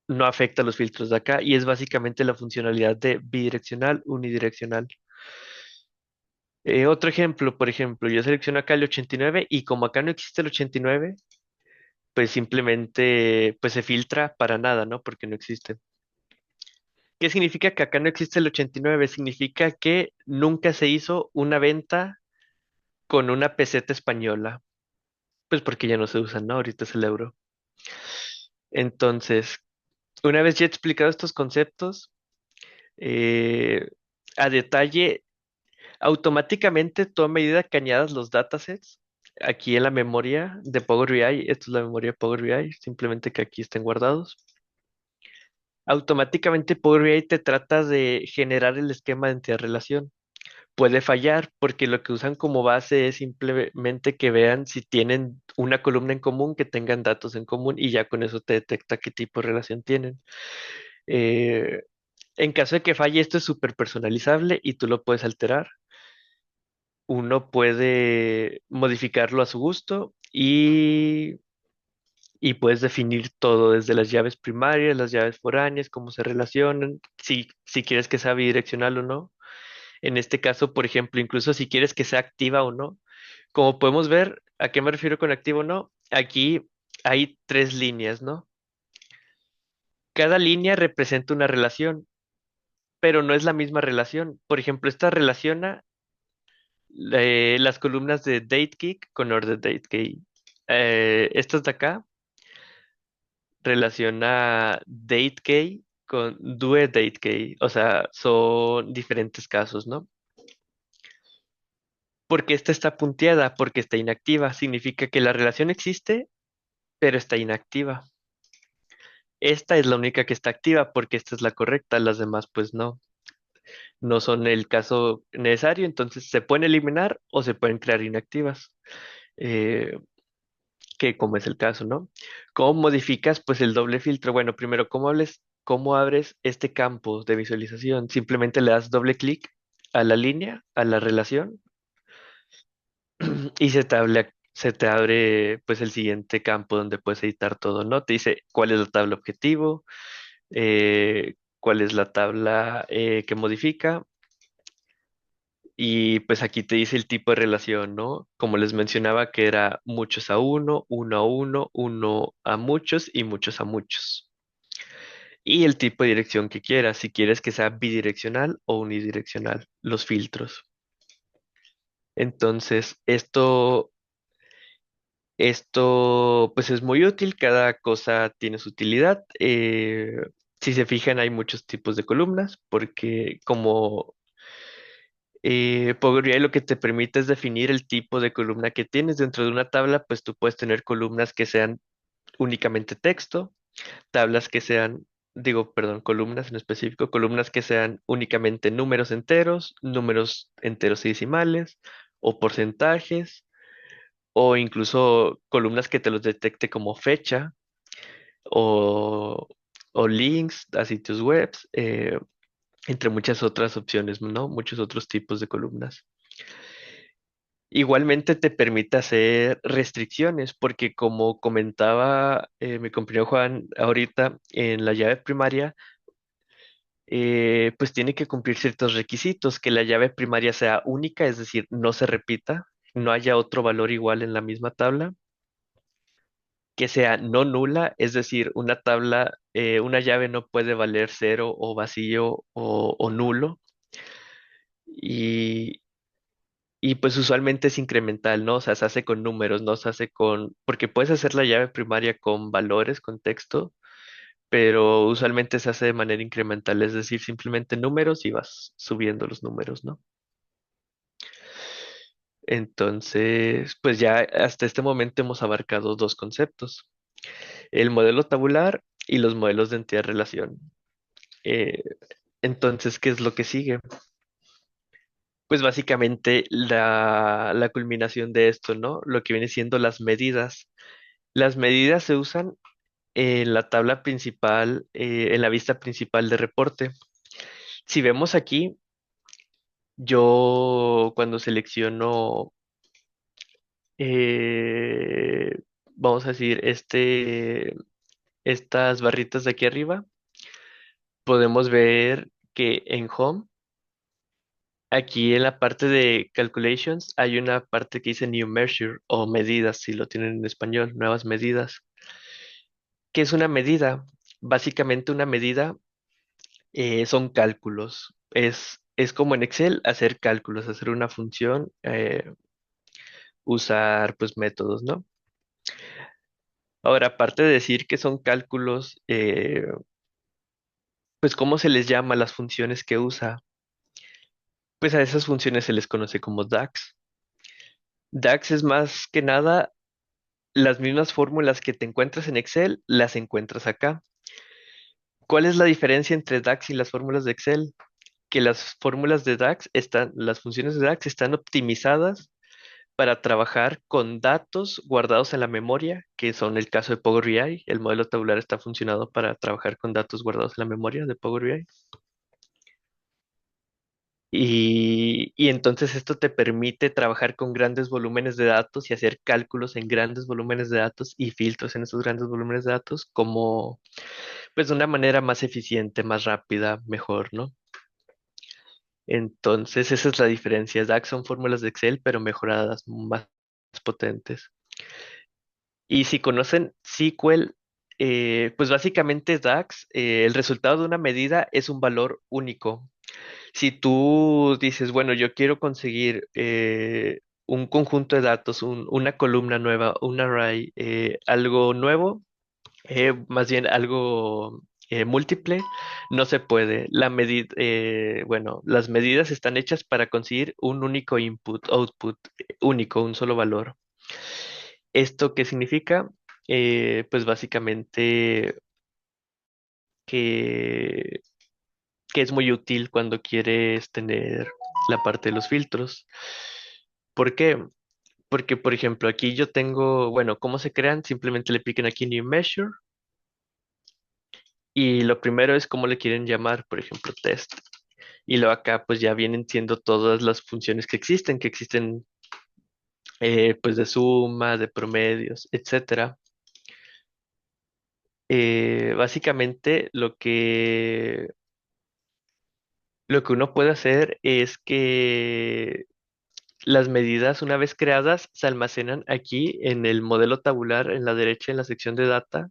No afecta los filtros de acá y es básicamente la funcionalidad de bidireccional, unidireccional. Otro ejemplo, por ejemplo, yo selecciono acá el 89 y como acá no existe el 89, pues simplemente pues se filtra para nada, ¿no? Porque no existe. ¿Qué significa que acá no existe el 89? Significa que nunca se hizo una venta con una peseta española, pues porque ya no se usa, ¿no? Ahorita es el euro. Entonces, una vez ya explicado estos conceptos, eh, a detalle, automáticamente tú a medida que añadas los datasets aquí en la memoria de Power BI, esto es la memoria de Power BI, simplemente que aquí estén guardados. Automáticamente Power BI te trata de generar el esquema de entidad-relación. Puede fallar porque lo que usan como base es simplemente que vean si tienen una columna en común, que tengan datos en común y ya con eso te detecta qué tipo de relación tienen. Eh, en caso de que falle, esto es súper personalizable y tú lo puedes alterar. Uno puede modificarlo a su gusto y puedes definir todo desde las llaves primarias, las llaves foráneas, cómo se relacionan, si quieres que sea bidireccional o no. En este caso, por ejemplo, incluso si quieres que sea activa o no. Como podemos ver, ¿a qué me refiero con activo o no? Aquí hay tres líneas, ¿no? Cada línea representa una relación, pero no es la misma relación. Por ejemplo, esta relaciona las columnas de DateKeek con OrderDateKey. Estas de acá relaciona DateKey con DueDateKey. O sea, son diferentes casos, ¿no? Porque esta está punteada, porque está inactiva. Significa que la relación existe, pero está inactiva. Esta es la única que está activa porque esta es la correcta, las demás pues no son el caso necesario, entonces se pueden eliminar o se pueden crear inactivas, eh, que como es el caso, ¿no? ¿Cómo modificas pues el doble filtro? Bueno, primero, cómo abres este campo de visualización? Simplemente le das doble clic a la línea, a la relación, y se te abre pues el siguiente campo donde puedes editar todo, ¿no? Te dice cuál es la tabla objetivo, cuál es la tabla que modifica. Y pues aquí te dice el tipo de relación, ¿no? Como les mencionaba, que era muchos a uno a uno a muchos y muchos a muchos. Y el tipo de dirección que quieras, si quieres que sea bidireccional o unidireccional, los filtros. Entonces, esto pues es muy útil, cada cosa tiene su utilidad. Si se fijan, hay muchos tipos de columnas, porque como Power BI lo que te permite es definir el tipo de columna que tienes dentro de una tabla, pues tú puedes tener columnas que sean únicamente texto, tablas que sean, digo, perdón, columnas en específico, columnas que sean únicamente números enteros y decimales, o porcentajes, o incluso columnas que te los detecte como fecha, o, o links a sitios web, entre muchas otras opciones, ¿no? Muchos otros tipos de columnas. Igualmente te permite hacer restricciones, porque como comentaba mi compañero Juan ahorita, en la llave primaria, pues tiene que cumplir ciertos requisitos, que la llave primaria sea única, es decir, no se repita, no haya otro valor igual en la misma tabla, que sea no nula, es decir, una tabla, una llave no puede valer cero o vacío o nulo. Y, Y pues usualmente es incremental, ¿no? O sea, se hace con números, no se hace porque puedes hacer la llave primaria con valores, con texto, pero usualmente se hace de manera incremental, es decir, simplemente números y vas subiendo los números, ¿no? Entonces, pues ya hasta este momento hemos abarcado dos conceptos, el modelo tabular y los modelos de entidad-relación. Eh, entonces, ¿qué es lo que sigue? Pues básicamente la culminación de esto, ¿no? Lo que viene siendo las medidas. Las medidas se usan en la tabla principal, en la vista principal de reporte. Si vemos aquí, yo cuando selecciono, eh, vamos a decir, estas barritas de aquí arriba, podemos ver que en Home, aquí en la parte de Calculations, hay una parte que dice New Measure o medidas, si lo tienen en español, nuevas medidas. ¿Qué es una medida? Básicamente una medida son cálculos. Es como en Excel hacer cálculos, hacer una función, usar pues métodos, ¿no? Ahora, aparte de decir que son cálculos, pues ¿cómo se les llama a las funciones que usa? Pues a esas funciones se les conoce como DAX. DAX es más que nada las mismas fórmulas que te encuentras en Excel, las encuentras acá. ¿Cuál es la diferencia entre DAX y las fórmulas de Excel? Que las fórmulas de DAX las funciones de DAX están optimizadas para trabajar con datos guardados en la memoria, que son el caso de Power BI. El modelo tabular está funcionado para trabajar con datos guardados en la memoria de Power BI. Y entonces esto te permite trabajar con grandes volúmenes de datos y hacer cálculos en grandes volúmenes de datos y filtros en esos grandes volúmenes de datos como, pues de una manera más eficiente, más rápida, mejor, ¿no? Entonces esa es la diferencia. DAX son fórmulas de Excel, pero mejoradas, más potentes. Y si conocen SQL, pues básicamente DAX, el resultado de una medida es un valor único. Si tú dices, bueno, yo quiero conseguir un conjunto de datos, una columna nueva, un array, algo nuevo, más bien algo múltiple, no se puede. Bueno, las medidas están hechas para conseguir un único input, output, único, un solo valor. ¿Esto qué significa? Pues básicamente que, que es muy útil cuando quieres tener la parte de los filtros. ¿Por qué? Porque, por ejemplo, aquí yo tengo, bueno, ¿cómo se crean? Simplemente le piquen aquí New Measure y lo primero es cómo le quieren llamar, por ejemplo, test. Y luego acá pues ya vienen siendo todas las funciones que existen pues de suma, de promedios, etcétera. Básicamente lo que uno puede hacer es que las medidas, una vez creadas, se almacenan aquí en el modelo tabular, en la derecha, en la sección de data.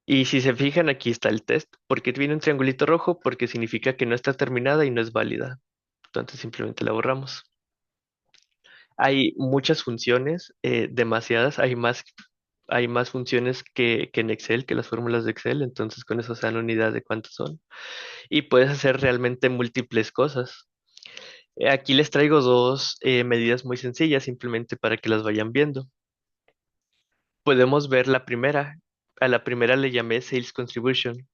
Y si se fijan, aquí está el test. ¿Por qué viene un triangulito rojo? Porque significa que no está terminada y no es válida. Entonces simplemente la borramos. Hay muchas funciones, demasiadas. Hay más funciones que en Excel, que las fórmulas de Excel. Entonces con eso se dan una idea de cuántas son. Y puedes hacer realmente múltiples cosas. Aquí les traigo dos medidas muy sencillas, simplemente para que las vayan viendo. Podemos ver la primera. A la primera le llamé Sales Contribution.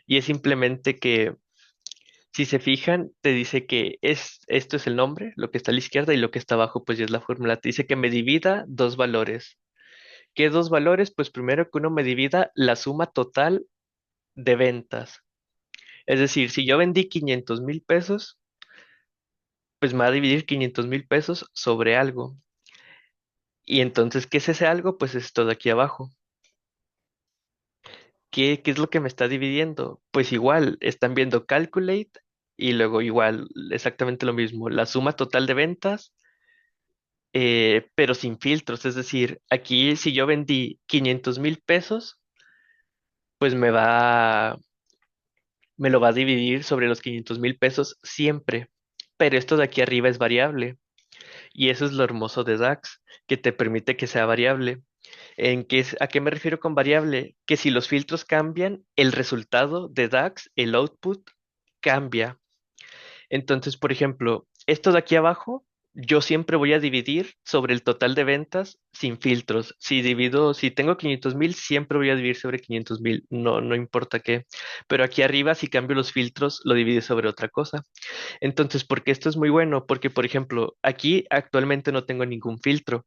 Y es simplemente que, si se fijan, te dice que esto es el nombre, lo que está a la izquierda, y lo que está abajo, pues ya es la fórmula. Te dice que me divida dos valores. ¿Qué dos valores? Pues primero que uno me divida la suma total de ventas. Es decir, si yo vendí 500,000 pesos, pues me va a dividir 500,000 pesos sobre algo. Y entonces, ¿qué es ese algo? Pues es todo aquí abajo. ¿Qué es lo que me está dividiendo? Pues igual, están viendo calculate y luego igual, exactamente lo mismo, la suma total de ventas, pero sin filtros. Es decir, aquí si yo vendí 500,000 pesos, pues me lo va a dividir sobre los 500,000 pesos siempre. Pero esto de aquí arriba es variable. Y eso es lo hermoso de DAX, que te permite que sea variable. ¿A qué me refiero con variable? Que si los filtros cambian, el resultado de DAX, el output, cambia. Entonces, por ejemplo, esto de aquí abajo, yo siempre voy a dividir sobre el total de ventas sin filtros. Si tengo 500,000, siempre voy a dividir sobre 500,000, no, no importa qué. Pero aquí arriba, si cambio los filtros, lo divide sobre otra cosa. Entonces, ¿por qué esto es muy bueno? Porque, por ejemplo, aquí actualmente no tengo ningún filtro.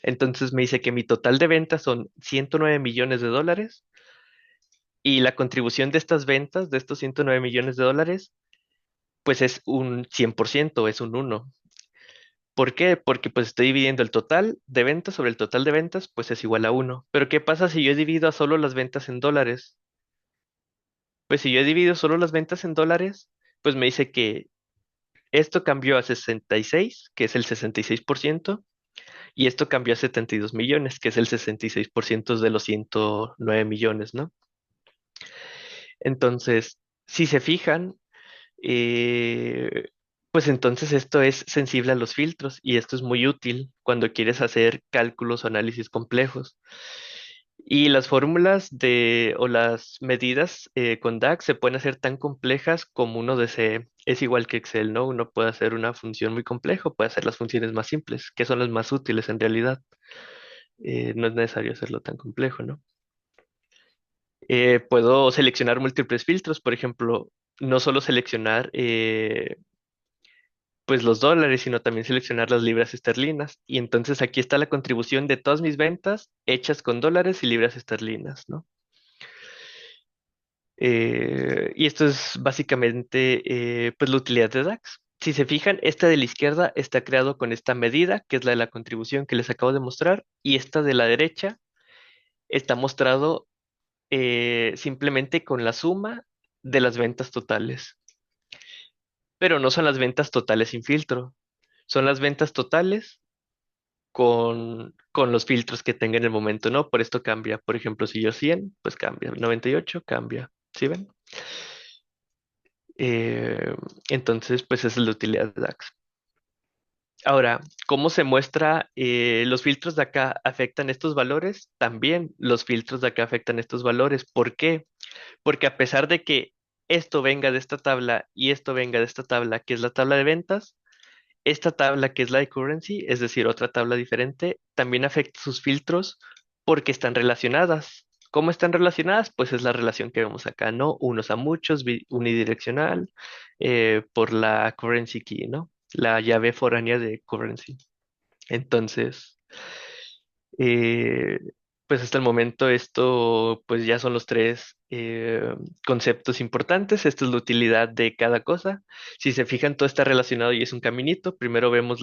Entonces me dice que mi total de ventas son 109 millones de dólares y la contribución de estas ventas, de estos 109 millones de dólares, pues es un 100%, es un uno. ¿Por qué? Porque pues estoy dividiendo el total de ventas sobre el total de ventas, pues es igual a uno. Pero ¿qué pasa si yo divido a solo las ventas en dólares? Pues si yo divido solo las ventas en dólares, pues me dice que esto cambió a 66, que es el 66%, y esto cambió a 72 millones, que es el 66% de los 109 millones, ¿no? Entonces, si se fijan, eh, pues entonces esto es sensible a los filtros y esto es muy útil cuando quieres hacer cálculos o análisis complejos. Y las fórmulas o las medidas con DAX se pueden hacer tan complejas como uno desee. Es igual que Excel, ¿no? Uno puede hacer una función muy compleja, puede hacer las funciones más simples, que son las más útiles en realidad. No es necesario hacerlo tan complejo, ¿no? Puedo seleccionar múltiples filtros, por ejemplo, no solo seleccionar pues los dólares, sino también seleccionar las libras esterlinas. Y entonces aquí está la contribución de todas mis ventas hechas con dólares y libras esterlinas, ¿no? Y esto es básicamente pues la utilidad de DAX. Si se fijan, esta de la izquierda está creado con esta medida, que es la de la contribución que les acabo de mostrar, y esta de la derecha está mostrado simplemente con la suma de las ventas totales. Pero no son las ventas totales sin filtro, son las ventas totales con los filtros que tenga en el momento, ¿no? Por esto cambia. Por ejemplo, si yo 100, pues cambia. 98 cambia. ¿Sí ven? Eh, entonces, pues esa es la utilidad de DAX. Ahora, ¿cómo se muestra? ¿Los filtros de acá afectan estos valores? También los filtros de acá afectan estos valores. ¿Por qué? Porque a pesar de que esto venga de esta tabla y esto venga de esta tabla, que es la tabla de ventas, esta tabla que es la de currency, es decir, otra tabla diferente, también afecta sus filtros porque están relacionadas. ¿Cómo están relacionadas? Pues es la relación que vemos acá, ¿no? Unos a muchos, unidireccional, por la currency key, ¿no? La llave foránea de currency. Entonces, eh, pues hasta el momento esto, pues ya son los tres conceptos importantes. Esta es la utilidad de cada cosa. Si se fijan, todo está relacionado y es un caminito. Primero vemos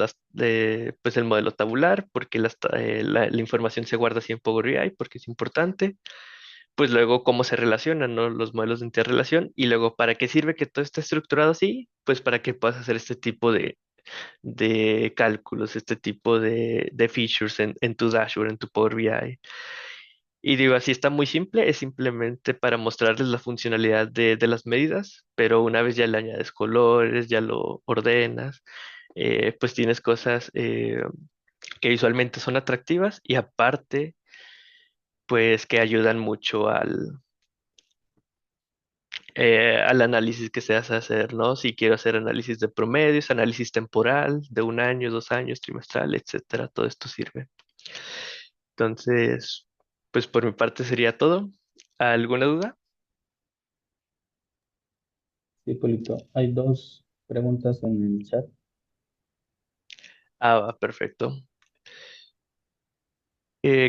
pues el modelo tabular, porque la información se guarda así en Power BI, porque es importante. Pues luego cómo se relacionan, ¿no? Los modelos de interrelación. Y luego, ¿para qué sirve que todo esté estructurado así? Pues para que puedas hacer este tipo de cálculos, este tipo de features en tu dashboard, en tu Power BI. Y digo, así está muy simple, es simplemente para mostrarles la funcionalidad de las medidas, pero una vez ya le añades colores, ya lo ordenas, pues tienes cosas que visualmente son atractivas y aparte, pues que ayudan mucho al análisis que se hace hacer, ¿no? Si quiero hacer análisis de promedios, análisis temporal de 1 año, 2 años, trimestral, etcétera, todo esto sirve. Entonces, pues por mi parte sería todo. ¿Alguna duda? Sí, Polito. Hay dos preguntas en el chat. Ah, va, perfecto.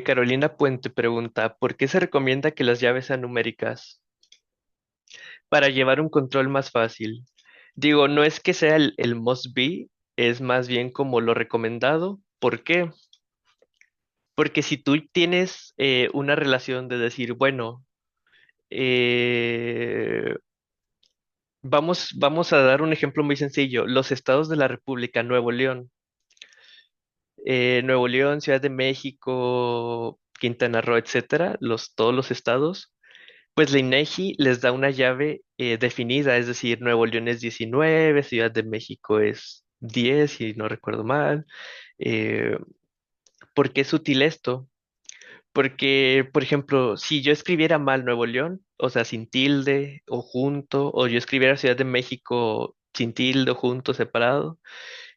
Carolina Puente pregunta, ¿por qué se recomienda que las llaves sean numéricas? Para llevar un control más fácil. Digo, no es que sea el must be, es más bien como lo recomendado. ¿Por qué? Porque si tú tienes una relación de decir, bueno, eh, vamos a dar un ejemplo muy sencillo. Los estados de la República, Nuevo León, Ciudad de México, Quintana Roo, etcétera, todos los estados, pues la INEGI les da una llave definida, es decir, Nuevo León es 19, Ciudad de México es 10, si no recuerdo mal. Eh, ¿Por qué es útil esto? Porque, por ejemplo, si yo escribiera mal Nuevo León, o sea, sin tilde o junto, o yo escribiera Ciudad de México sin tilde o junto, separado,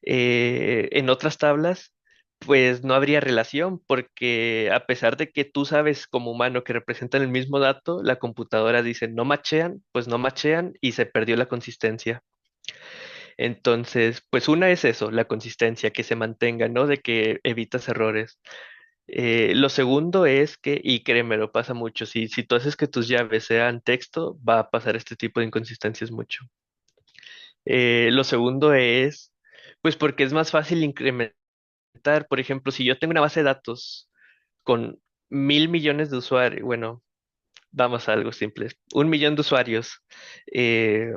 en otras tablas, pues no habría relación, porque a pesar de que tú sabes como humano que representan el mismo dato, la computadora dice no machean, pues no machean y se perdió la consistencia. Entonces, pues una es eso, la consistencia, que se mantenga, ¿no? De que evitas errores. Lo segundo es que, y créeme, lo pasa mucho, si tú haces que tus llaves sean texto, va a pasar este tipo de inconsistencias mucho. Lo segundo es, pues porque es más fácil incrementar, por ejemplo, si yo tengo una base de datos con 1.000 millones de usuarios, bueno, vamos a algo simple, 1 millón de usuarios, eh,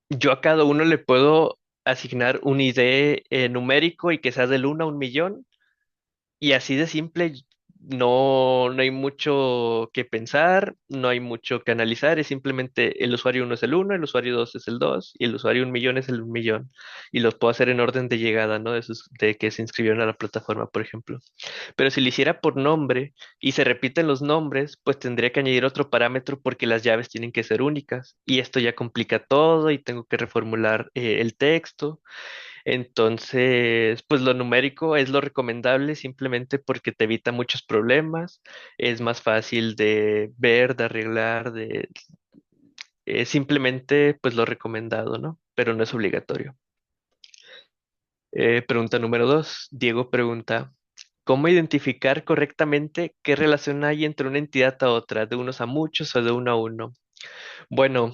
yo a cada uno le puedo asignar un ID numérico y que sea del 1 a 1 millón. Y así de simple, no hay mucho que pensar, no hay mucho que analizar, es simplemente el usuario uno es el uno, el usuario 2 es el 2 y el usuario 1 millón es el 1 millón. Y los puedo hacer en orden de llegada, ¿no? De que se inscribieron a la plataforma, por ejemplo. Pero si lo hiciera por nombre y se repiten los nombres, pues tendría que añadir otro parámetro porque las llaves tienen que ser únicas. Y esto ya complica todo y tengo que reformular el texto. Entonces, pues lo numérico es lo recomendable simplemente porque te evita muchos problemas, es más fácil de ver, de arreglar, simplemente pues lo recomendado, ¿no? Pero no es obligatorio. Pregunta número 2. Diego pregunta, ¿cómo identificar correctamente qué relación hay entre una entidad a otra, de unos a muchos o de uno a uno? Bueno,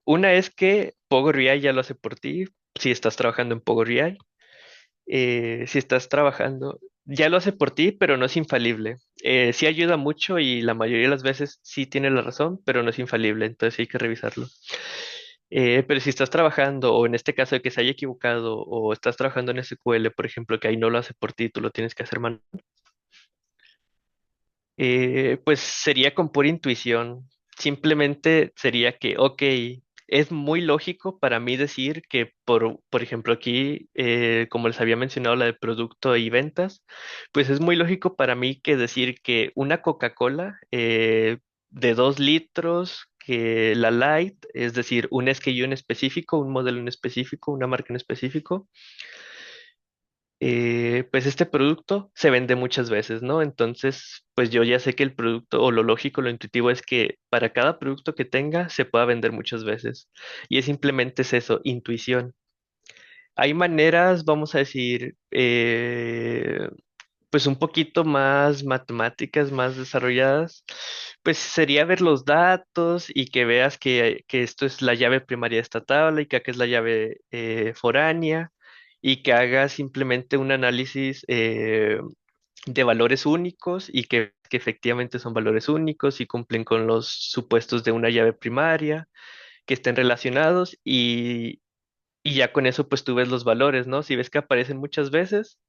una es que Power BI ya lo hace por ti, si estás trabajando en Power BI. Si estás trabajando, ya lo hace por ti, pero no es infalible. Sí ayuda mucho y la mayoría de las veces sí tiene la razón, pero no es infalible, entonces hay que revisarlo. Pero si estás trabajando, o en este caso de que se haya equivocado, o estás trabajando en SQL, por ejemplo, que ahí no lo hace por ti, tú lo tienes que hacer manual, pues sería con pura intuición. simplemente sería que, ok, es muy lógico para mí decir que, por ejemplo, aquí, como les había mencionado, la de producto y ventas, pues es muy lógico para mí que decir que una Coca-Cola de 2 litros, que la Light, es decir, un SKU en específico, un modelo en específico, una marca en específico, pues este producto se vende muchas veces, ¿no? Entonces, pues yo ya sé que el producto, o lo lógico, lo intuitivo es que para cada producto que tenga se pueda vender muchas veces. Y es simplemente es eso, intuición. Hay maneras, vamos a decir, pues un poquito más matemáticas, más desarrolladas, pues sería ver los datos y que veas que esto es la llave primaria de esta tabla y que acá es la llave foránea y que hagas simplemente un análisis de valores únicos y que efectivamente son valores únicos y cumplen con los supuestos de una llave primaria, que estén relacionados y ya con eso pues tú ves los valores, ¿no? Si ves que aparecen muchas veces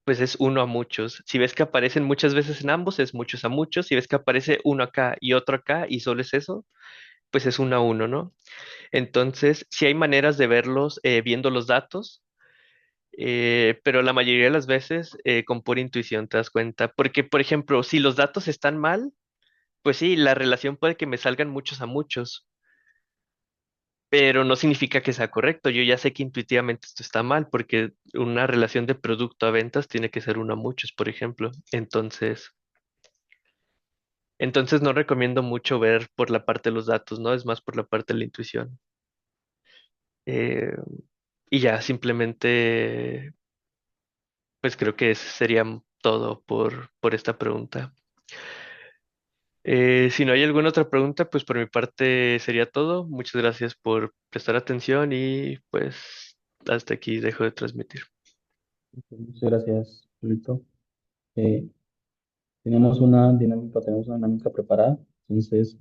pues es uno a muchos. Si ves que aparecen muchas veces en ambos, es muchos a muchos. Si ves que aparece uno acá y otro acá y solo es eso, pues es uno a uno, ¿no? Entonces, sí hay maneras de verlos viendo los datos, pero la mayoría de las veces con pura intuición te das cuenta. Porque, por ejemplo, si los datos están mal, pues sí, la relación puede que me salgan muchos a muchos. Pero no significa que sea correcto. Yo ya sé que intuitivamente esto está mal, porque una relación de producto a ventas tiene que ser uno a muchos, por ejemplo. Entonces no recomiendo mucho ver por la parte de los datos, ¿no? Es más por la parte de la intuición. Eh, y ya, simplemente, pues creo que eso sería todo por esta pregunta. Si no hay alguna otra pregunta, pues por mi parte sería todo. Muchas gracias por prestar atención y pues hasta aquí dejo de transmitir. Muchas gracias, Julito. Eh, tenemos una dinámica preparada, entonces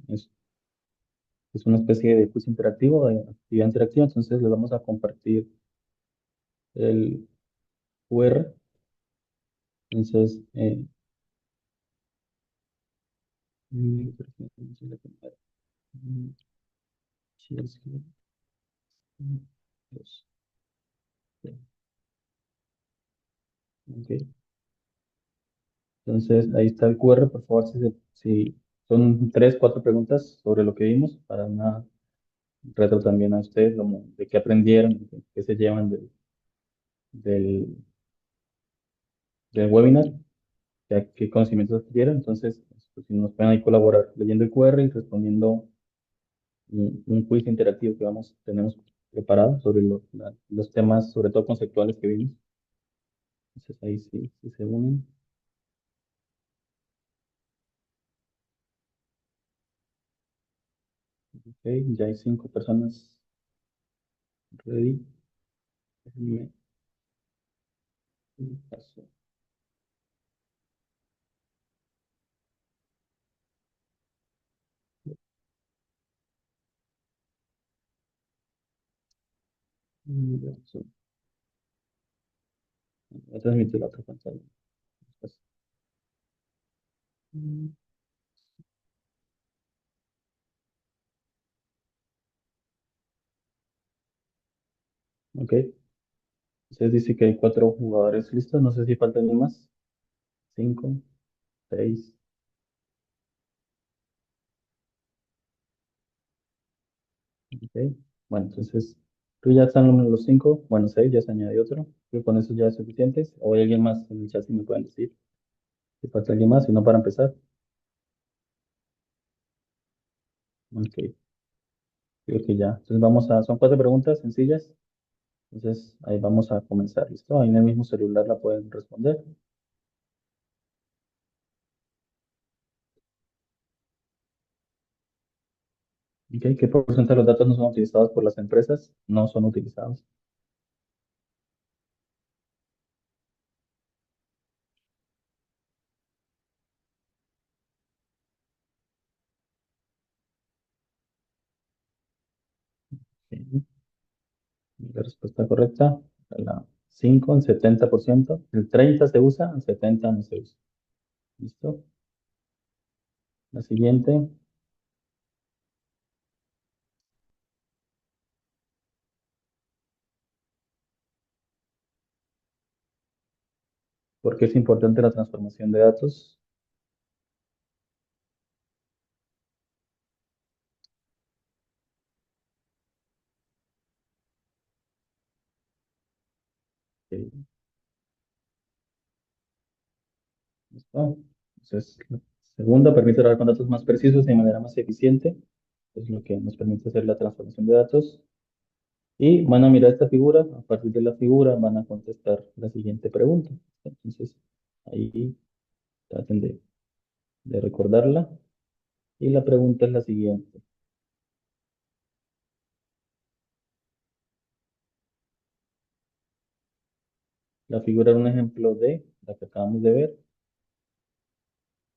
es una especie de quiz interactivo, de actividad interactiva, entonces les vamos a compartir el QR, entonces, sí, dos, ok. Entonces, ahí está el QR, por favor, si son tres, cuatro preguntas sobre lo que vimos, para una reto también a ustedes, como de qué aprendieron, qué se llevan del, del webinar, qué conocimientos adquirieron. Entonces, pues, si nos pueden ahí colaborar leyendo el QR y respondiendo un quiz interactivo que tenemos preparado sobre los temas, sobre todo conceptuales que vimos. Entonces, ahí sí, sí se unen. Ok, ya hay 5 personas ready. Déjenme paso. Voy a transmitir la otra pantalla. Después. Mm, Ok, entonces dice que hay 4 jugadores listos. No sé si falta alguien más. 5, 6. Ok. Bueno, entonces, tú ya están los 5. Bueno, 6, ya se añadió otro. Creo que con eso ya es suficiente. ¿O hay alguien más en el chat si me pueden decir si falta alguien más? Si no, para empezar. Ok, creo que ya. Entonces son 4 preguntas sencillas. Entonces, ahí vamos a comenzar. ¿Listo? Ahí en el mismo celular la pueden responder. Ok, ¿qué porcentaje de los datos no son utilizados por las empresas? No son utilizados. Ok. La respuesta correcta, la 5, el 70%, el 30 se usa, el 70 no se usa. ¿Listo? La siguiente, ¿Por qué es importante la transformación de datos? Ok, ¿listo? Entonces, la segunda, permite trabajar con datos más precisos y de manera más eficiente. Es lo que nos permite hacer la transformación de datos. Y van a mirar esta figura. A partir de la figura van a contestar la siguiente pregunta. Entonces, ahí traten de recordarla. Y la pregunta es la siguiente. La figura es un ejemplo de la que acabamos de ver.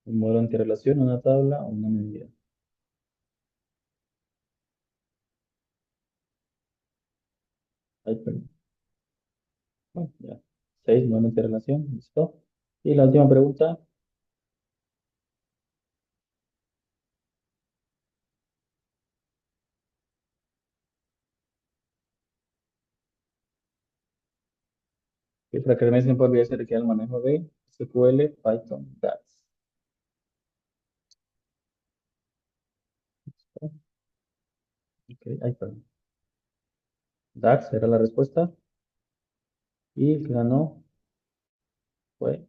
Un modelo de interrelación, una tabla o una medida. Ay, perdón. Bueno, ya. 6, modelo de interrelación. Listo. Y la última pregunta. Que para que realmente por vía se requiere el manejo de SQL, Python, DAX. ¿Listo? Ok, ay, perdón. DAX era la respuesta. Y el que ganó fue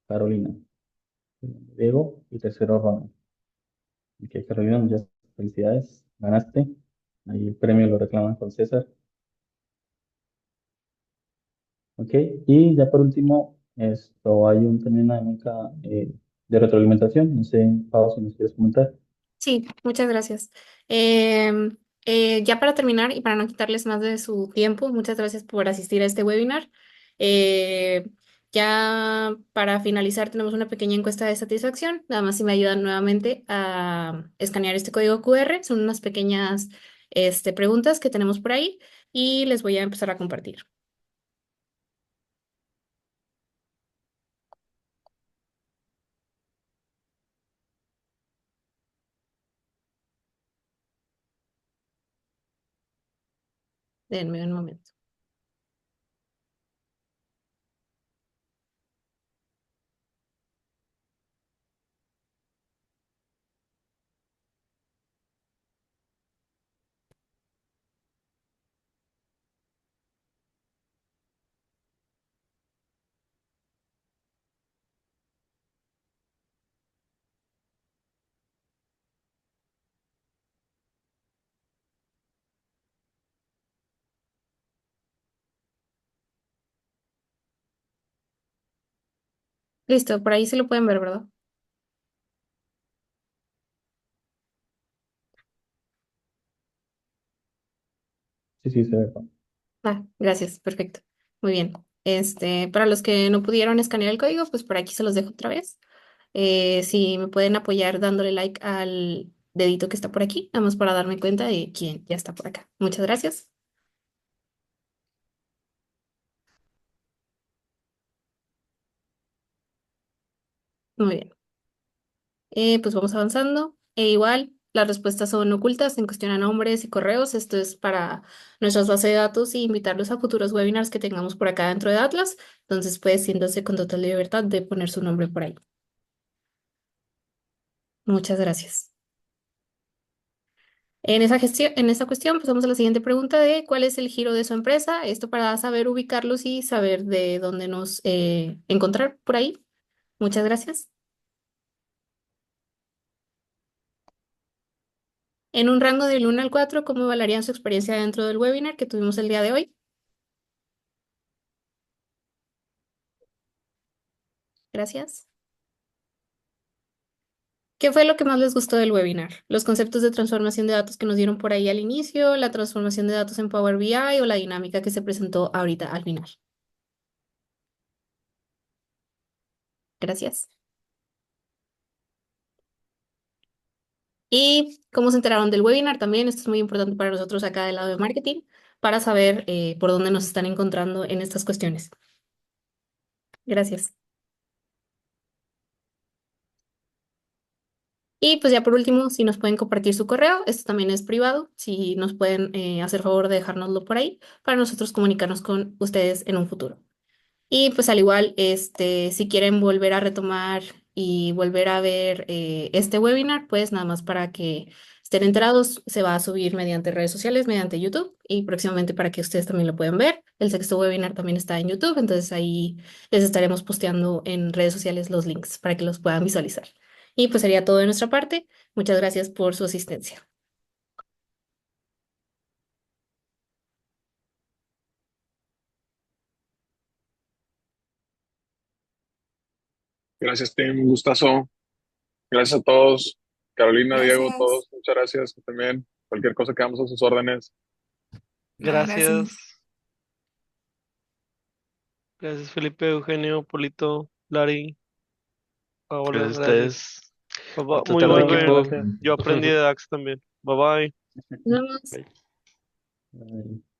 Carolina. Diego y tercero Ronald. Ok, Carolina, muchas felicidades. Ganaste. Ahí el premio lo reclaman con César. Ok, y ya por último, esto hay también una dinámica de retroalimentación. No sé, Pau, si nos quieres comentar. Sí, muchas gracias. Ya para terminar y para no quitarles más de su tiempo, muchas gracias por asistir a este webinar. Eh, ya para finalizar tenemos una pequeña encuesta de satisfacción. Nada más si me ayudan nuevamente a escanear este código QR. Son unas pequeñas preguntas que tenemos por ahí y les voy a empezar a compartir. Denme un momento. Listo, por ahí se lo pueden ver, ¿verdad? Sí, sí, se ve, Pau. Ah, gracias, perfecto. Muy bien. Para los que no pudieron escanear el código, pues por aquí se los dejo otra vez. Si me pueden apoyar dándole like al dedito que está por aquí, vamos para darme cuenta de quién ya está por acá. Muchas gracias. Muy bien. Pues vamos avanzando. E igual, las respuestas son ocultas en cuestión a nombres y correos. Esto es para nuestras bases de datos y invitarlos a futuros webinars que tengamos por acá dentro de Atlas. Entonces, pues siéntase con total libertad de poner su nombre por ahí. Muchas gracias. En esa cuestión, pasamos a la siguiente pregunta de cuál es el giro de su empresa. Esto para saber ubicarlos y saber de dónde nos encontrar por ahí. Muchas gracias. En un rango del 1 al 4, ¿cómo evaluarían su experiencia dentro del webinar que tuvimos el día de hoy? Gracias. ¿Qué fue lo que más les gustó del webinar? ¿Los conceptos de transformación de datos que nos dieron por ahí al inicio, la transformación de datos en Power BI o la dinámica que se presentó ahorita al final? Gracias. ¿Y cómo se enteraron del webinar también? Esto es muy importante para nosotros acá del lado de marketing, para saber por dónde nos están encontrando en estas cuestiones. Gracias. Y pues ya por último, si nos pueden compartir su correo, esto también es privado, si nos pueden hacer favor de dejárnoslo por ahí para nosotros comunicarnos con ustedes en un futuro. Y pues al igual, si quieren volver a retomar y volver a ver este webinar, pues nada más para que estén enterados, se va a subir mediante redes sociales, mediante YouTube y próximamente para que ustedes también lo puedan ver. El sexto webinar también está en YouTube, entonces ahí les estaremos posteando en redes sociales los links para que los puedan visualizar. Y pues sería todo de nuestra parte. Muchas gracias por su asistencia. Gracias, Tim. Un gustazo. Gracias a todos. Carolina, Diego, Gracias. todos. Muchas gracias. Tú también. Cualquier cosa quedamos a sus órdenes. No, Gracias. gracias. Gracias, Felipe, Eugenio, Polito, Lari, Paola, Gracias a gracias. ustedes. Bye, Bonita muy tarde, buen equipo. webinar. Yo aprendí de Dax también. Bye bye. Nos vemos. Bye. Ay.